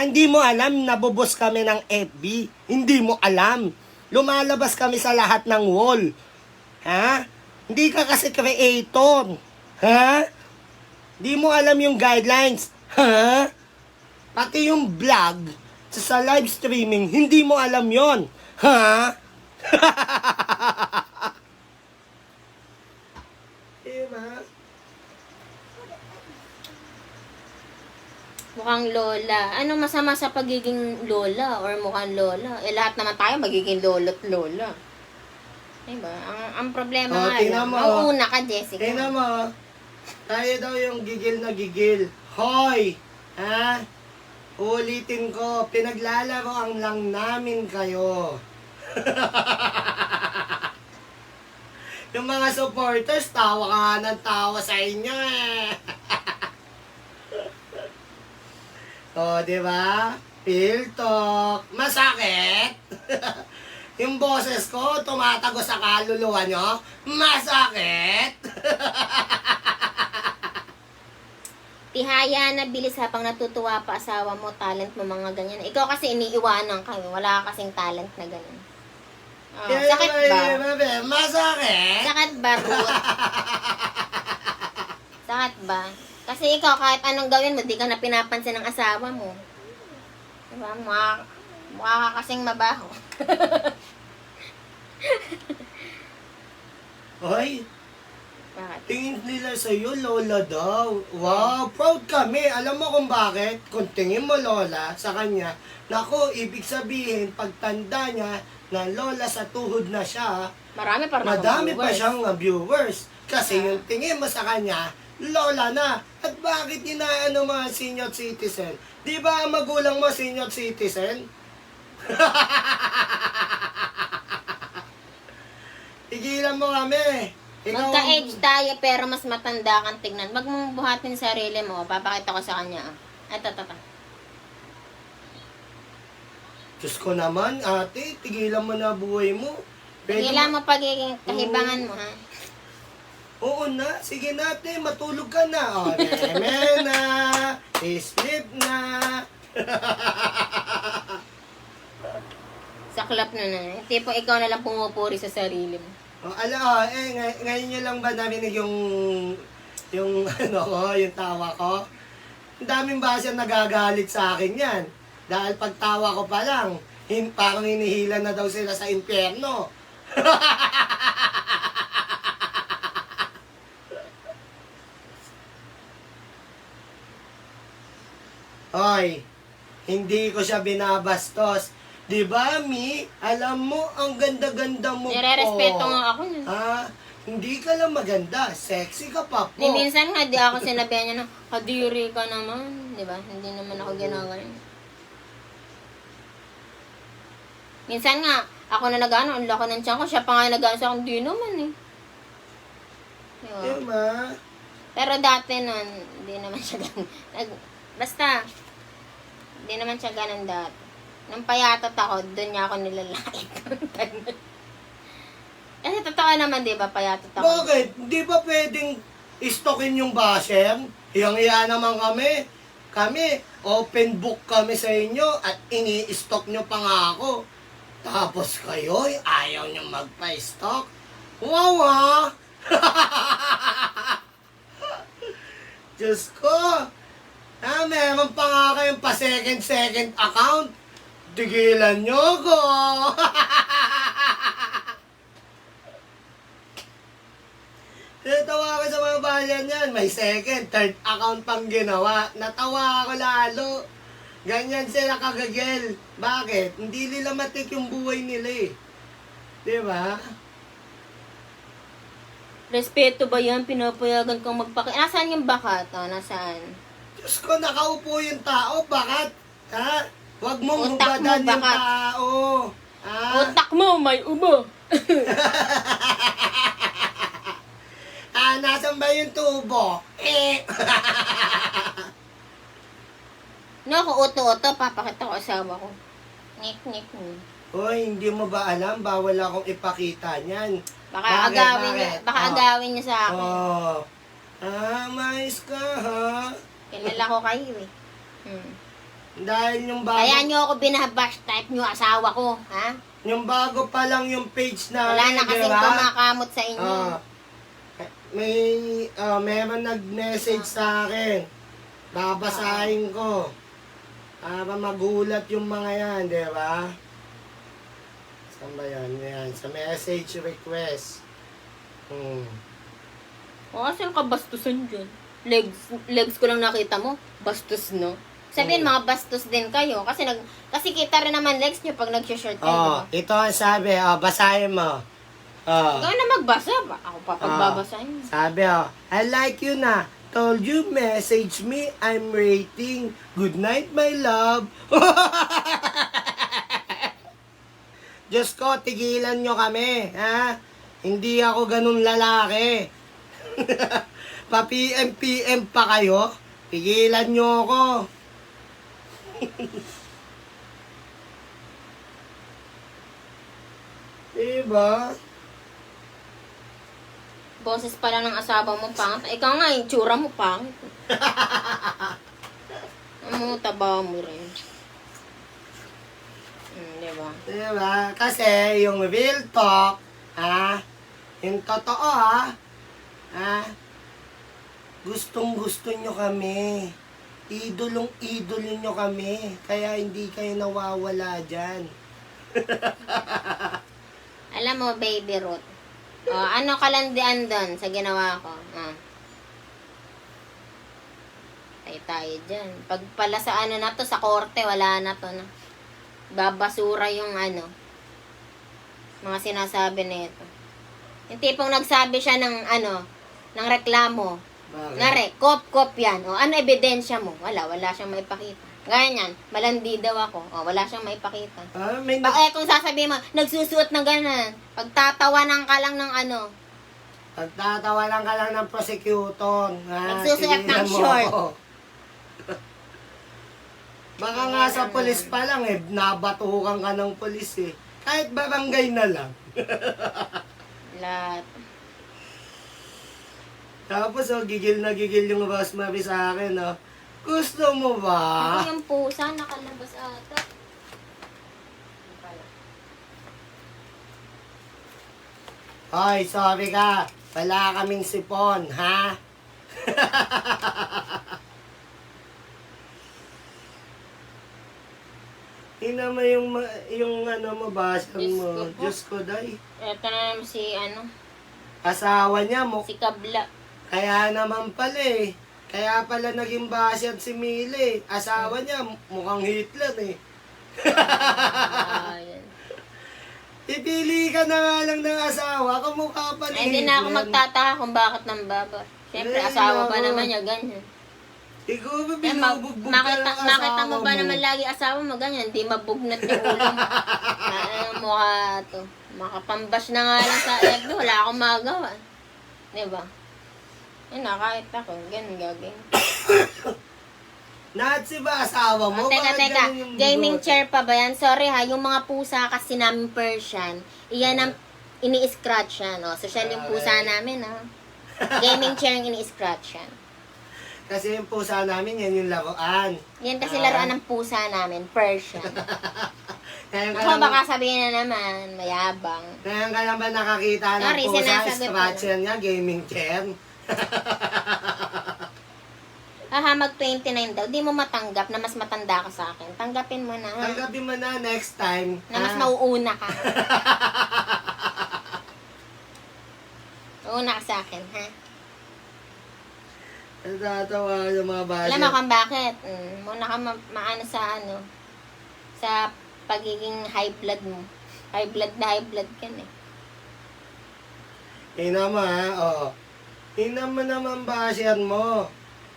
Hindi mo alam, nabubos kami ng FB. Hindi mo alam. Lumalabas kami sa lahat ng wall. Ha? Hindi ka kasi creator. Ha? Hindi mo alam yung guidelines. Ha? Pati yung vlog sa live streaming, hindi mo alam yon. Ha? Diba? Mukhang lola. Anong masama sa pagiging lola or mukhang lola? Lahat naman tayo magiging lolo't lola. Diba? Ang problema nga tingnan lang. mo. Mauuna ka, Jessica. Tingnan mo, tayo daw yung gigil na gigil. Hoy! Ha? Ulitin ko, pinaglalaroan lang namin kayo. Yung mga supporters, tawa ka ng tawa sa inyo eh. O, di ba? Real talk. Masakit. Yung boses ko, tumatago sa kaluluwa nyo. Masakit. Tihaya na bilis habang natutuwa pa asawa mo, talent mo, mga ganyan. Ikaw kasi iniiwanan kayo. Wala ka kasing talent na ganyan. Sakit ba? Masakit. Sakit ba, Ruth? Sakit ba? Kasi ikaw, kahit anong gawin mo, di ka na pinapansin ng asawa mo. Diba? Mukha ka kasing mabaho. Hoy, Bakit? tingin nila sa'yo, lola daw. Wow, proud kami. Alam mo kung bakit? Kung tingin mo, lola, sa kanya, naku, ibig sabihin, pagtanda niya, na lola sa tuhod na siya, Marami pa rin madami akong pa viewers. siyang viewers. Kasi yung tingin mo sa kanya, lola na. At bakit inaano mga senior citizen? Di ba ang magulang mo senior citizen? Tigilan mo kami. Ikaw Magka-age tayo pero mas matanda kang tignan. Wag mong buhatin sarili mo. Papakita ko sa kanya. Ito. Diyos ko naman, ate, tigilan mo na buhay mo. Tigilan mo pagiging kahibangan mo, ha? Oo na, sige natin, matulog ka na. O, meme na, sleep na. Saklap na. Tipo, ikaw na lang pumupuri sa sarili mo. O, ngayon nyo lang ba narinig yung ano ko, yung tawa ko? Ang daming basher nagagalit sa akin yan. Dahil pagtawa ko pa lang, parang hinihila na daw sila sa impyerno. Hoy, hindi ko siya binabastos. Di ba, Mi? Alam mo, ang ganda-ganda mo po. Nire-respeto nga ako niyan. Ha? Hindi ka lang maganda. Sexy ka pa po. Di minsan nga, di ako sinabihan niya na, kadiri ka naman. Di ba? Hindi naman ako ginagawa. Minsan nga, ako na nag-ano, ang laki ng tiyan ko, siya pa nga nag-ano sa akin, di naman eh. Diba? Diba? Pero dati nun, hindi naman siya ganun. Basta, hindi naman siya ganun dati. Nung payatot ako, doon niya ako nilalait. Kasi totoo naman, di ba, payatot ako. Bakit? Di ba pwedeng istokin yung basher? Hiyang-hiya naman kami. Kami, open book kami sa inyo at ini-stock nyo pa nga ako. Tapos kayo, ayaw nyo magpa-stock? Wow, ha? Diyos ko. Meron pa nga kayong pa-second account. Tigilan nyo ko. Natawa ko sa mga bayan yan. May second, third account pang ginawa. Natawa ako lalo. Ganyan sila kagagel. Bakit? Hindi nila matik yung buhay nila eh. Diba? Respeto ba yan? Pinapayagan kang magpaki... Nasaan yung bakat? O, nasaan? Diyos ko, nakaupo yung tao. Bakit? Ha? Huwag mong Utak mo, hubadan yung bakat. tao. Ha? Utak mo, may ubo. Nasan ba yung tubo? No, kung uto-uto, papakita ko asawa ko. Nik. Hoy, hindi mo ba alam? Bawal akong ipakita niyan. Baka Bakit? agawin niya, Bakit? baka Oh. agawin niya sa akin. Oh. Mais ka, ha? Kilala ko kayo eh. Dahil yung bago, Kaya niyo ako binabash type niyo asawa ko, ha? yung bago pa lang yung page na Wala na kasing kumakamot sa inyo. Meron nag-message sa akin. Babasahin ko. Para magulat yung mga yan, di ba? Saan ba yan? Yan. Sa message request. O, asan ka bastusan dyan? Legs ko lang nakita mo. Bastos, no? Sabihin, mga bastos din kayo. Kasi kita rin naman legs nyo pag nag-short kayo. Oh, ito ang sabi. Basahin mo. Ikaw na magbasa. Ako pa pagbabasahin. Sabi, I like you na. Told you, message me. I'm rating. Good night, my love. Diyos ko, tigilan nyo kami. Ha? Hindi ako ganun lalaki. Pa-PM pa kayo. Tigilan nyo ako. Diba? Boses pala ng asawa mo, pangit. Ikaw nga, yung tsura mo, pangit. Ang taba mo rin. Diba? Diba? Kasi yung real talk, yung totoo, gustong-gusto nyo kami. Idolong-idolo nyo kami. Kaya hindi kayo nawawala dyan. Alam mo, baby Ruth. Ano kalandian doon sa ginawa ko? Tayo dyan. Pag pala sa ano na to, sa korte, wala na to na. Babasura yung mga sinasabi nito. Yung tipong nagsabi siya ng ng reklamo. Bakit? Nare, kop yan. Ano ebidensya mo? Wala siyang maipakita. Ganyan, malandi daw ako. Wala siyang maipakita. May Kung sasabihin mo, nagsusuot ng ganan, pagtatawanan ka lang ng Pagtatawanan ka lang ng prosecutor. Nagsusuot ng tigilan mo short. ako. Baka nga sa polis pa lang nabatukan ka ng polis eh. Kahit barangay na lang. Lahat. Tapos gigil na gigil yung Rosemary sa akin, Gusto mo ba? Ako yung pusa, nakalabas ata. Hoy, sorry ka. Wala kaming sipon, ha? Ina mo yung mabasa Diyos mo. ko po. Diyos ko, day. Ito na naman si, Asawa niya mo. si Kabla. Kaya naman pala eh. Kaya pala naging basyad si Mili. Asawa niya, mukhang Hitler eh. Ayan. Ipili ka na nga lang ng asawa, kamukha pa ni Ay, hindi na ako magtataka kung bakit nang baba. Siyempre, Eh, asawa pa nako. naman niya, ganyan. Siguro Eh, binubugbog ka makita, ng makita asawa mo ba naman lagi asawa mo, ganyan, di mabugnat yung ulo mo. Mukha to. Makapambash na nga lang sa FB, wala akong magawa. Diba? Eh, kahit ako, ganun gagawin. Nazi ba asawa mo? Teka, Bakit teka. ganun yung Gaming bigote? chair pa ba yan? Sorry ha, yung mga pusa kasi namin Persian, iyan ang ini-scratch yan. O, social yung pusa namin, ha. Gaming chair ang ini-scratch yan. Kasi yung pusa namin, yan yung laruan. Yan kasi laruan ng pusa namin, Persian. Ngayon ka Ako lang, baka sabihin na naman, mayabang. ngayon ka lang ba nakakita ng Sorry, pusa, sinasagot ko scratcher niya, gaming chair? Aha, mag-29 daw. Di mo matanggap na mas matanda ka sa akin. Tanggapin mo na, ha? Tanggapin mo na next time. Na mas ha? mauuna ka. Uuna ka sa akin, ha? Natatawa yung mga bata. Alam mo kung bakit? Muna ka maano sa sa pagiging high blood mo. High blood ka na eh. Ina mo Ina mo naman basyan mo.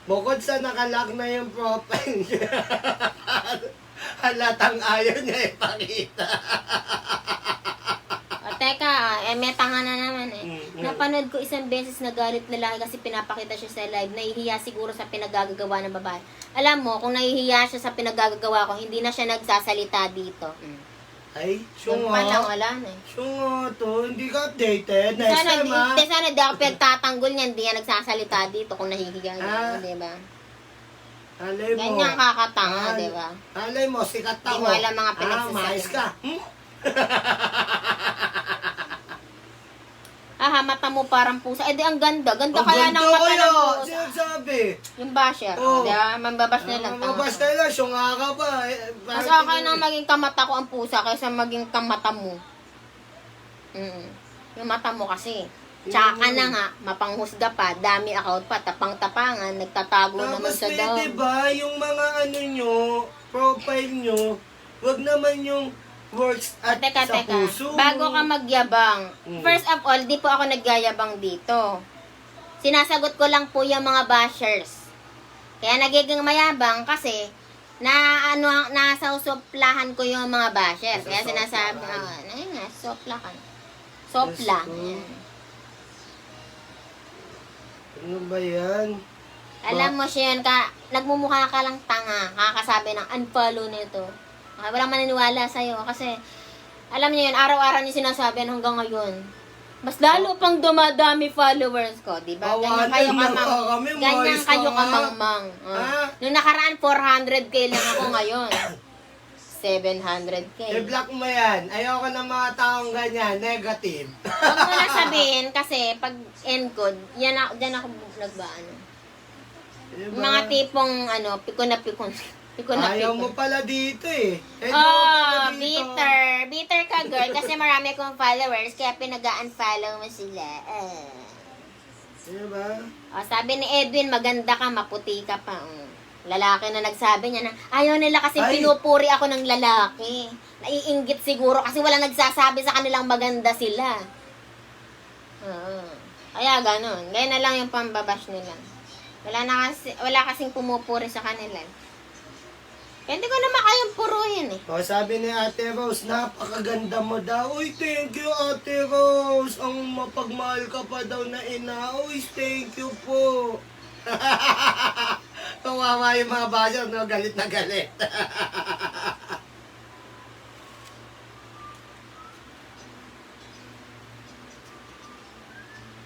Bukod sa nakalak na yung profile niya. Halatang ayaw niya ipakita. O teka, may tanga na naman eh. Mm. Napanood ko isang beses na galit lalaki kasi pinapakita siya sa live. Nahihiya siguro sa pinagagagawa ng babae. Alam mo, kung nahihiya siya sa pinagagagawa ko, hindi na siya nagsasalita dito. Ay, Yung syungo. pa lang, wala na eh. Syungo to. Hindi ka updated. Next time Sana di ako pinagtatanggol niya, hindi yan nagsasalita dito kung nahihiya Ah. niya, di ba? Alay mo. Ganyan kakatanga, di ba? Alay mo, sikat Di ako. mo alam mga pinagsasabi. Mais ka. Aha, mata mo parang pusa. Eh di ang ganda. Ganda Ang kaya ng ganda mata kaya. ng pusa. Sinasabi. Yung basher. Oo. Di ba? Mambabash na lang. Mabas ka lang. Syunga ka pa. Mas okay nang maging kamata ko ang pusa kaysa maging kamata mo. Yung mata mo kasi. Tsaka na nga, mapanghusga pa, dami account pa, tapang-tapangan, nagtatago naman Tapos sa daw. pwede ba yung mga nyo, profile nyo, wag naman yung works at Teka, sa teka. puso. Bago ka magyabang, first of all, di po ako nagyayabang dito. Sinasagot ko lang po yung mga bashers. Kaya nagiging mayabang kasi nasausoplahan ko yung mga bashers. Kaya sinasabi, soplahan. Sopla. Diyos ko. Yan. Ano ba yan? Alam mo siya nagmumukha ka lang tanga, kakasabi ng unfollow nito. Okay, walang maniniwala sa'yo kasi alam niyo yun, araw-araw niyo sinasabi yan hanggang ngayon. Mas lalo pang dumadami followers ko, di ba? Ganyan kayo Bawalan na kamang. kami, Ganyan mais kayo ka nga. kamangmang. Ah. Nung nakaraan 400k lang ako ngayon. 700k. I-block mo yan. Ayoko ng mga taong ganyan. Negative. Huwag mo na sabihin kasi pag encode, dyan ako nagbaano. Diba? Mga tipong pikon na pikon. Pikon na Ayaw pikon. mo pala dito eh. Eh, di Oh, ka na dito. bitter. Bitter ka, girl. Kasi marami akong followers, kaya pinag-unfollow mo sila. Diba? Oh, sabi ni Edwin, maganda ka, maputi ka pa. Lalaki na nagsabi niya na, ayaw nila kasi Ay. pinupuri ako ng lalaki. Naiinggit siguro kasi wala nagsasabi sa kanilang maganda sila. Oo. Kaya ganun. Gaya na lang yung pambabash nila. Wala kasing pumupuri sa kanila. Pwede ko naman kayong puruhin eh. O, sabi ni Ate Rose, napakaganda mo daw. Uy, thank you, Ate Rose. Ang mapagmahal ka pa daw na ina. Uy, thank you po. Kawawa yung mga basher, no? Galit na galit.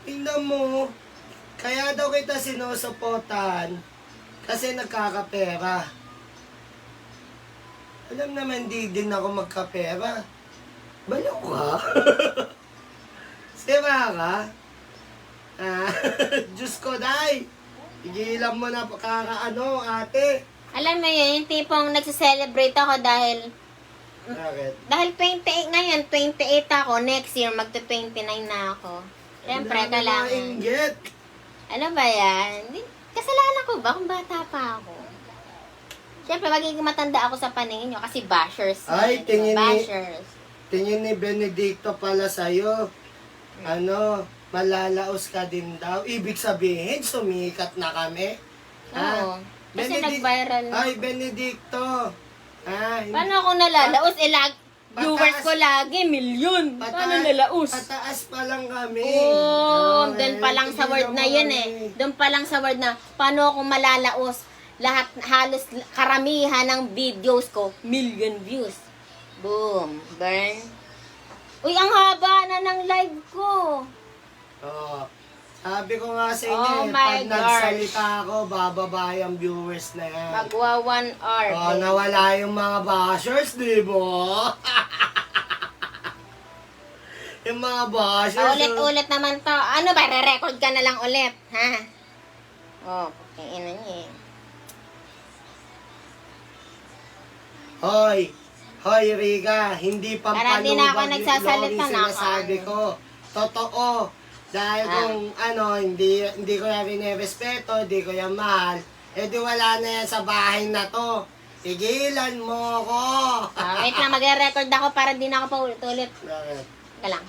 Tingnan mo, kaya daw kita sinusuportahan kasi nagkakapera. Alam naman, di din ako magkapera. Baliw ka? Sira ka? Ah, Diyos ko, day. Igilan mo na kakaano, ate. Alam mo yun, yung tipong nagsiselebrate ako dahil Bakit? 28 ngayon, 28 ako. Next year, magto-29 na ako. Siyempre, Ang dami kailangan. mga inggit. Ano ba yan? Kasalanan ko ba kung bata pa ako? Siyempre, magiging matanda ako sa paningin nyo kasi bashers. Ay, tingin ni- Bashers. Tingin ni Benedicto pala sa'yo. Ano, malalaos ka din daw. Ibig sabihin, sumikat na kami. Oo. Kasi Benedict- nag-viral na. Ay, Benedicto. Ah, Paano ako nalalaos? Viewers Pataas- ko lagi, milyon. Paano nalaos? Pataas pa lang kami. Oo, Okay, doon pa lang sa word na tignan yun mo eh. kami. Doon pa lang sa word na, paano ako malalaos? Lahat, halos karamihan ng videos ko, million views. Boom. Burn. Uy, ang haba na ng live ko. Oo. Sabi ko nga sa inyo, Oh eh, my pag gosh. nagsalita ako, bababa yung viewers na yan. Magwa 1 hour. Oh, nawala yung mga bashers, di ba? Yung mga bashers. Ulit-ulit naman to. Ano ba, re-record ka na lang ulit, ha? Oh, ina niya eh. Hoy, Riga, hindi Parang di na ako pampalubag nagsasalita yung na sinasabi ako. ko. Totoo. Dahil kung hindi ko yan rinerespeto, hindi ko yan mahal, di wala na yan sa bahay na to. Tigilan mo ko. Wait lang, magre-record ako para di na ako paulit-ulit. Bakit? Ka lang.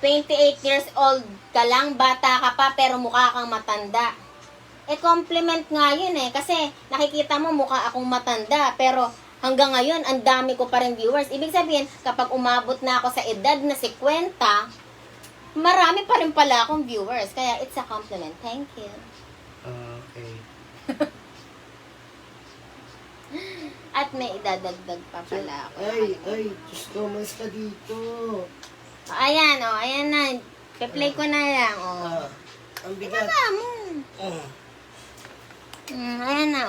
28 years old ka lang, bata ka pa, pero mukha kang matanda. Compliment nga yun eh. Kasi nakikita mo mukha akong matanda, pero hanggang ngayon, ang dami ko pa rin viewers. Ibig sabihin, kapag umabot na ako sa edad na 50, marami pa rin pala akong viewers. Kaya it's a compliment. Thank you. Okay. At may idadagdag pa pala ako. Ay, Diyos ko, mas ka dito. Ayan, ayan na. Pe-play ko na lang, Ang bigat. Tama mo. Oh. Ayan na,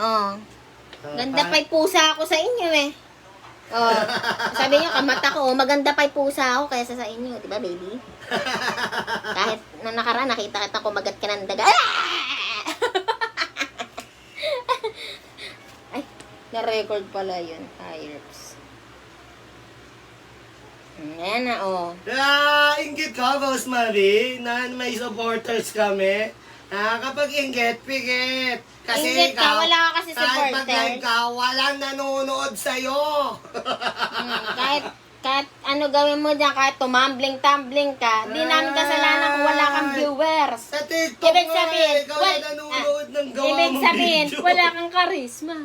Ganda pa'y pusa ako sa inyo eh. Sabi niyo, kamata ko, maganda pa'y pusa ako kaysa sa inyo. Diba, baby? Kahit nung nakaraan, nakita kita kumagat ka ng daga. Ay, na-record pala yun. Herbs. Ayan na, Inggit ka, Rosemary, na may supporters kami. Kapag inggit, pigit. Kasi Inggit ka, wala ka kasi Kahit supporters. pag-live ka, walang nanonood sa'yo. kahit ano gawin mo dyan, kahit tumambling-tumbling ka, di namin kasalanan kung wala kang viewers. Sa TikTok Ibig nga, sabihin, ikaw na nanonood ng gawa ibig mong sabihin, video. wala kang karisma.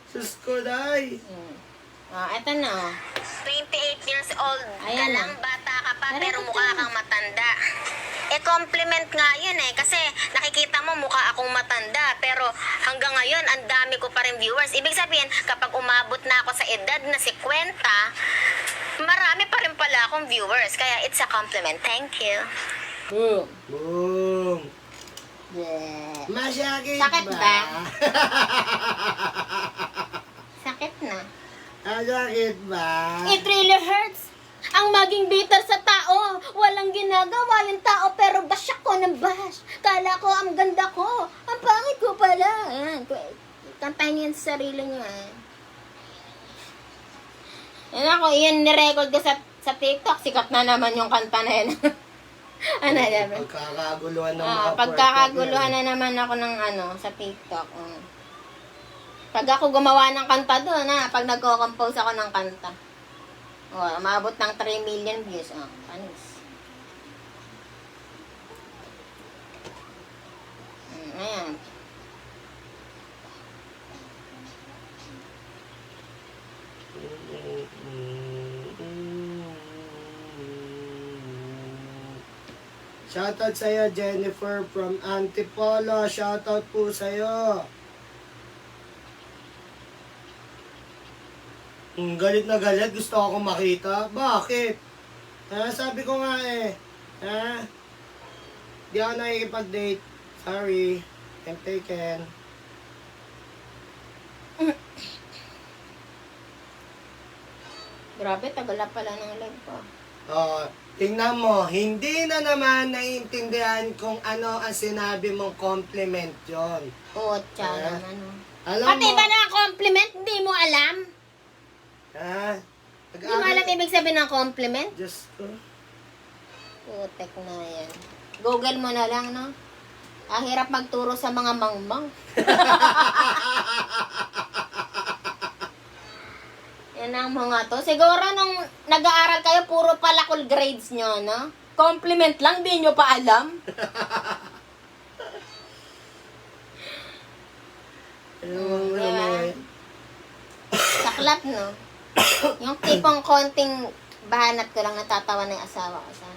Sus ko, day. Eto na, 28 years old Ayan ka na. lang, bata ka pa, Tara, pero tara. mukha kang matanda. Compliment nga yun eh, kasi nakikita mo mukha akong matanda, pero hanggang ngayon, ang dami ko pa rin viewers. Ibig sabihin, kapag umabot na ako sa edad na 50, marami pa rin pala akong viewers. Kaya it's a compliment. Thank you. boom. Boom. Yeah. Masyagit Sakit ba? ba? Sakit na. Masyagit ba? It really hurts. Ang maging bitter sa tao. Walang ginagawa yung tao pero bash ako ng bash. Kala ko ang ganda ko. Ang pangit ko pala. Ayan. Kantahin niyo yan sa sarili niyo eh. Yan ako, yan nirecord ko sa TikTok. Sikat na naman yung kanta na yan. Ano naman? Pagkakaguluhan ng mga Pagkakaguluhan na naman ako ng sa TikTok. Pag ako gumawa ng kanta doon, pag nagko-compose ako ng kanta. Umabot ng 3 million views. Panis. Ayan. Shoutout sa'yo, Jennifer from Antipolo. Shoutout po sa'yo. Galit na galit. Gusto ako makita. Bakit? Sabi ko nga eh. Di ako nakikipag-date. Sorry. I'm taken. Grabe, tagal na pala ng live ko. Tingnan mo, hindi na naman naiintindihan kung ano ang sinabi mong compliment yon. Putya naman. Alam Pati mo, ba na compliment? Hindi mo alam? Hindi mo alam ibig sabihin ng compliment? Diyos ko. Putek na yan. Google mo na lang, no? Ang hirap magturo sa mga mangmang. Yan ang mga to. Siguro nung nag-aaral kayo, puro palakol grades nyo, no? Compliment lang, di nyo pa alam. Diba? Saklap, no? Yung tipong konting bahanat ko lang natatawa na yung asawa ko sa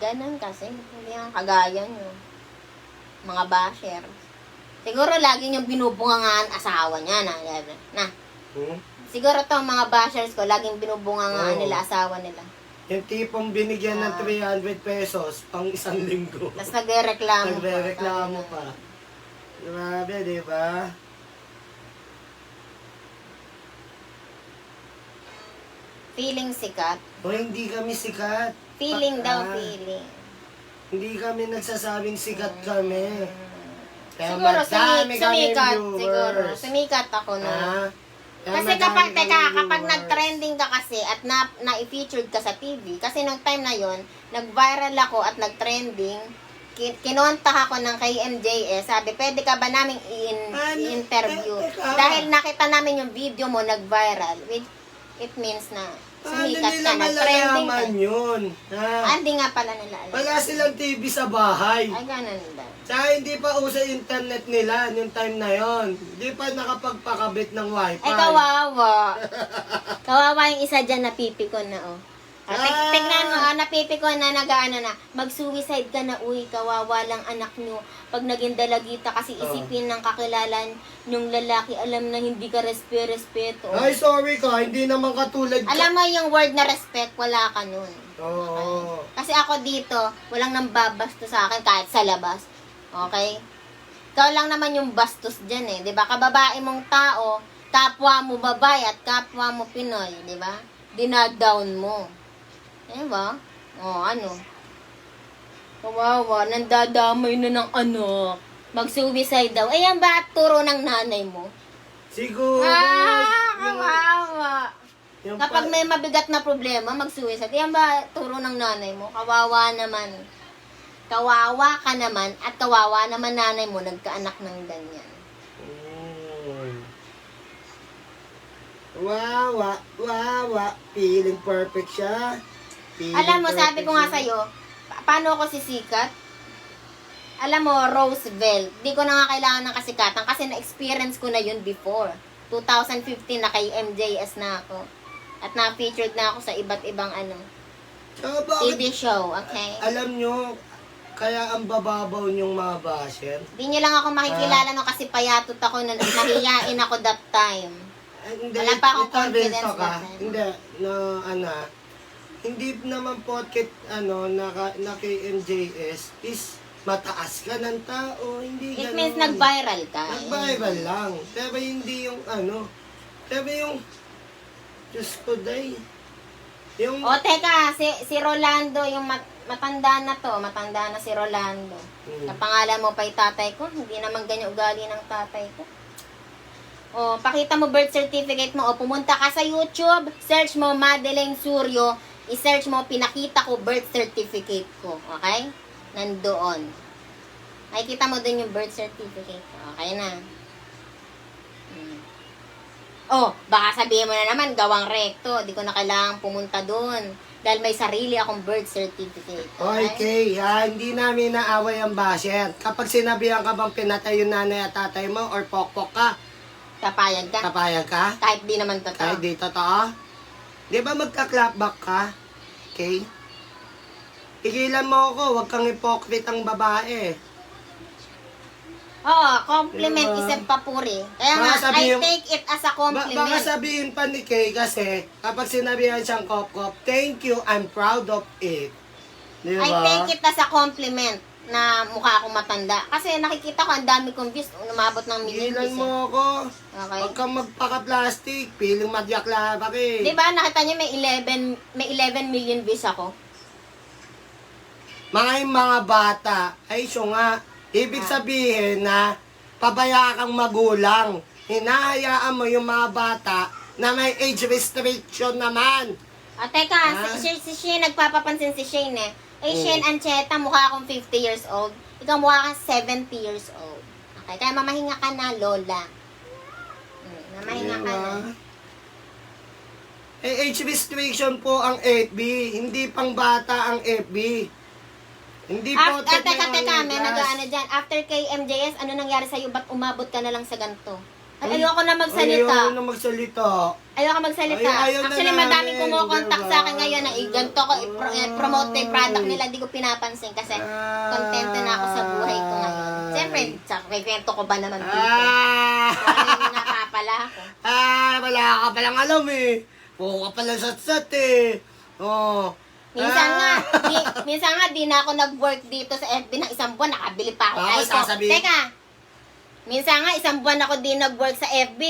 ganun kasi. Hindi ang kagaya nyo. Mga basher. Siguro lagi nyo binubungangaan asawa niya na. Siguro to mga bashers ko, laging binubungangaan nila asawa nila. Yung tipong binigyan ng 300 pesos pang isang linggo. Tapos nagre-reklamo pa. Nagre-reklamo pa. Grabe, di ba? Feeling sikat. O hindi kami sikat. Feeling daw, feeling. Hindi kami nagsasabing sikat kami. Kaya Siguro madami kami sumikat. viewers. Siguro. Sumikat ako na. Kaya Kasi madami kapag kami viewers. nag-trending ka kasi at na-featured ka sa TV, kasi nung time na yon nag-viral ako at nag-trending, kinontak ako ng KMJS, sabi, pwede ka ba naming i-interview? Dahil nakita namin yung video mo nag-viral, which it means na sumikat ka, nag-trending ka. Yun? Hindi nga pala nila alam. Wala silang TV sa bahay. Ay, ganun ba? Tsaka hindi pa uso internet nila yung time na yon. Hindi pa nakapagpakabit ng wifi. Ay, kawawa. Kawawa yung isa dyan, napipikon na, oh. Tignan mo, napipikon na, nag-ano na, mag-suicide ka na, uy, kawawa lang anak nyo. Pag naging dalagita, kasi isipin ng kakilalan yung lalaki, alam na hindi ka respeto. Ay, sorry ka, hindi naman katulad ka. Alam mo yung word na respect, wala ka nun. Oo. Kasi ako dito, walang nambabasto sa akin kahit sa labas. Okay? Ikaw lang naman yung bastos dyan eh. Diba? Kababae mong tao, kapwa mo babae at kapwa mo Pinoy. Diba? Dinadown mo. Diba? O, ano? Kawawa, nandadamay na ng anak. Mag-suicide daw. Ayan ba turo ng nanay mo? Siguro. Kawawa. yung Kapag may mabigat na problema, mag-suicide. Ayan ba turo ng nanay mo? Kawawa naman. Kawawa ka naman at kawawa naman nanay mo nagkaanak ng ganyan. Wawa. Feeling perfect siya. Alam mo, sabi ko nga sa'yo, paano ako sisikat? Alam mo, Roosevelt, di ko na nga kailangan ng kasikatan kasi na-experience ko na yun before. 2015 na kay MJS na ako. At na-featured na ako sa iba't ibang TV show, okay? Alam nyo, kaya ang bababaw niyong mga basher. Di nyo lang ako makikilala no kasi payatot ako na nahiyain ako that time. Hindi, Wala pa akong ito, confidence Vince, that time. Hindi, hindi naman porket, na kay MJS is mataas ka ng tao, hindi It ganun. means nag-viral ka. Nag-viral lang. Pero hindi yung pero yung, Diyos ko day. Yung, O teka, si Rolando, yung matanda na si Rolando. Napangalan mo pa yung tatay ko, hindi naman ganyan ugali ng tatay ko. O, pakita mo birth certificate mo, o pumunta ka sa YouTube, search mo Madeline Suryo, i-search mo, pinakita ko birth certificate ko, okay? Nandoon. Makikita mo dun yung birth certificate ko, okay na. Oh, baka sabihin mo na naman, gawang rekto, di ko na kailangang pumunta doon. Dahil may sarili akong birth certificate. okay, hindi namin naaway ang basher. Kapag sinabihan ka bang pinatay yung nanay at tatay mo or pokpok ka, Kapayag ka? kapayag ka? Kahit di naman totoo. Kahit di totoo? Di ba magka-clapback ka? Okay? Tigilan mo ako, huwag kang hypocrite ang babae. Oo, compliment Diba? isang papuri. Kaya Baka nga, sabihin- I take it as a compliment. Baka sabihin pa ni Kay kasi, kapag sinabihan siyang kop-kop, thank you, I'm proud of it. Di ba? I take it as a compliment na mukha akong matanda. Kasi nakikita ko ang dami kong views, umabot ng million Tigilan views. mo ako. Okay. Huwag kang magpaka-plastic, piling madyaklaba ka eh. Di ba, nakita niyo may 11 million views ako? Mga bata, ay siyo nga, ibig sabihin na pabaya kang magulang. Hinahayaan mo yung mga bata na may age restriction naman. Teka, Ah? si Shane, nagpapapansin si Shane eh. Shane Ancheta, mukha akong 50 years old. Ikaw mukha kang 70 years old. Okay, kaya mamahinga ka na, Lola. Mamahinga ka na. Age restriction po ang FB, hindi pang bata ang FB. Hindi po Teka, may nag-ano dyan. After kay MJS, ano nangyari sa'yo? Ba't umabot ka na lang sa ganito? Ay, ayoko na magsalita. Ayoko na magsalita. Ayoko magsalita. Ayaw na Actually, namin, madami kumukontak diba? sa akin ngayon na ganito ko, promote ko yung product nila. Di ko pinapansin kasi kontento na ako sa buhay ko ngayon. Siyempre, may kwento ko ba naman dito? Ano yung nakapala ako? Wala ka palang alam eh. Puro ka palang satsat eh. Oh. Minsan nga, di na ako nag-work dito sa FB ng isang buwan. Nakabili pa ako. Bakit sasabihin? Teka, minsan nga, isang buwan ako di nag-work sa FB.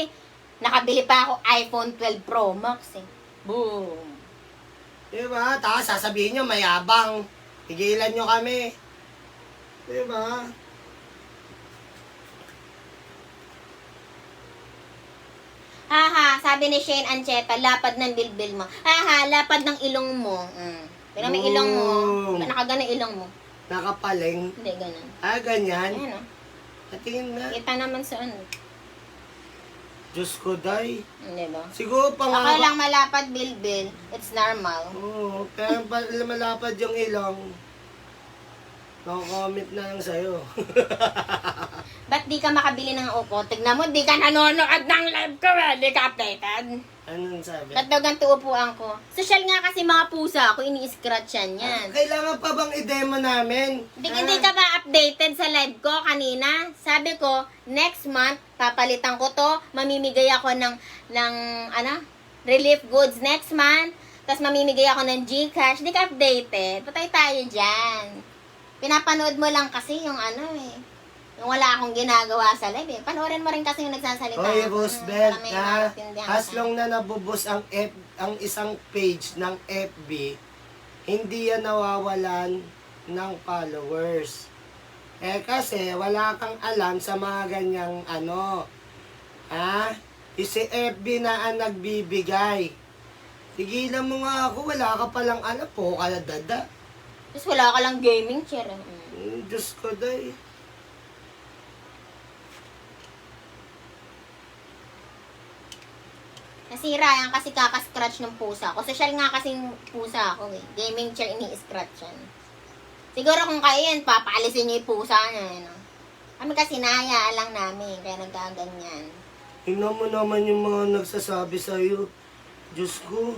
Nakabili pa ako iPhone 12 Pro Max eh. Boom! Diba? Tapos sasabihin nyo, mayabang. Tigilan nyo kami. Diba? Haha, sabi ni Shane Ancheta, lapad ng bilbil mo. Haha, lapad ng ilong mo. Pero may ilong mo. Boom. Nakagana ilong mo. Nakapaling. Hindi, ganun. Ganyan. Ayan o. Tingin na. Kita naman sa ano. Diyos ko, day. Hindi ba? Siguro pang... Okay lang malapad bilbil. It's normal. Oo, pero malapad yung ilong. No-comment na lang sa'yo. Ba't di ka makabili ng upo? Tignan mo, di ka nanonood ng live ko eh. Di ka updated. Anong sabi? Ba't daw ganito upuan ko? Social nga kasi mga pusa ako, ini-scratch yan. Kailangan pa bang i-demo namin? Hindi ka ba updated sa live ko kanina? Sabi ko, next month, papalitan ko to. Mamimigay ako ng relief goods next month. Tapos mamimigay ako ng GCash. Di ka updated. Patay tayo dyan. Pinapanood mo lang kasi yung yung wala akong ginagawa sa live eh. Panoorin mo rin kasi yung nagsasalita. Oy, Roosevelt, para may ha? maintindihan As ka. long na nabubos ang isang page ng FB, hindi yan nawawalan ng followers. Kasi wala kang alam sa mga ganyang si FB na ang nagbibigay. Tigilan mo nga ako, wala ka palang alam po, kaladada. Tapos wala ka lang gaming chair. Diyos ko, day. Nasira yan kasi kakascratch ng pusa ko. Social nga kasing pusa ako eh. Gaming chair ini-scratch yan. Siguro kung kayo yan, papaalisin niyo yung pusa niya. Kami kasi nahayaan lang namin, kaya nagkaganyan. Tingnan mo naman yung mga nagsasabi sa'yo. Diyos ko.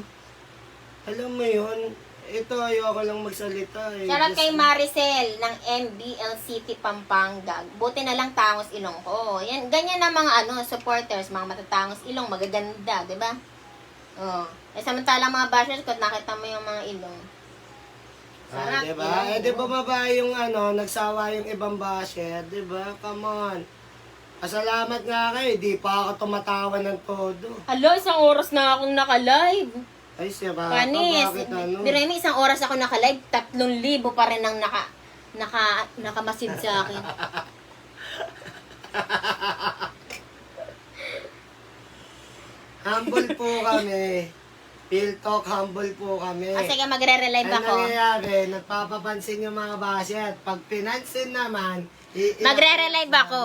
Alam mo yun, ito ayoko lang magsalita eh. Shoutout Diyos kay ko. Maricel ng MBL City, Pampanga. Buti na lang tangos ilong ko. Yan, ganyan na mga supporters, mga matatangos ilong, magaganda, di ba? Oh. Samantalang mga bashers ko, nakita mo yung mga ilong. Sarap, Diba? ilong. Di ba babae yung nagsawa yung ibang basher, diba? Come on. Pasalamat nga kayo, di pa ako tumatawa ng todo. Alo, isang oras na akong naka-live. Ay, sira Panis. bakit Biremi, isang oras ako naka-live, 3,000 pa rin ang nakamasid sa akin. Humble po kami. Real talk, humble po kami. Sige, magre-relive Ano ako. nangyayari? Nagpapapansin yung mga basher. Pag pinansin naman, Magre-relive ako.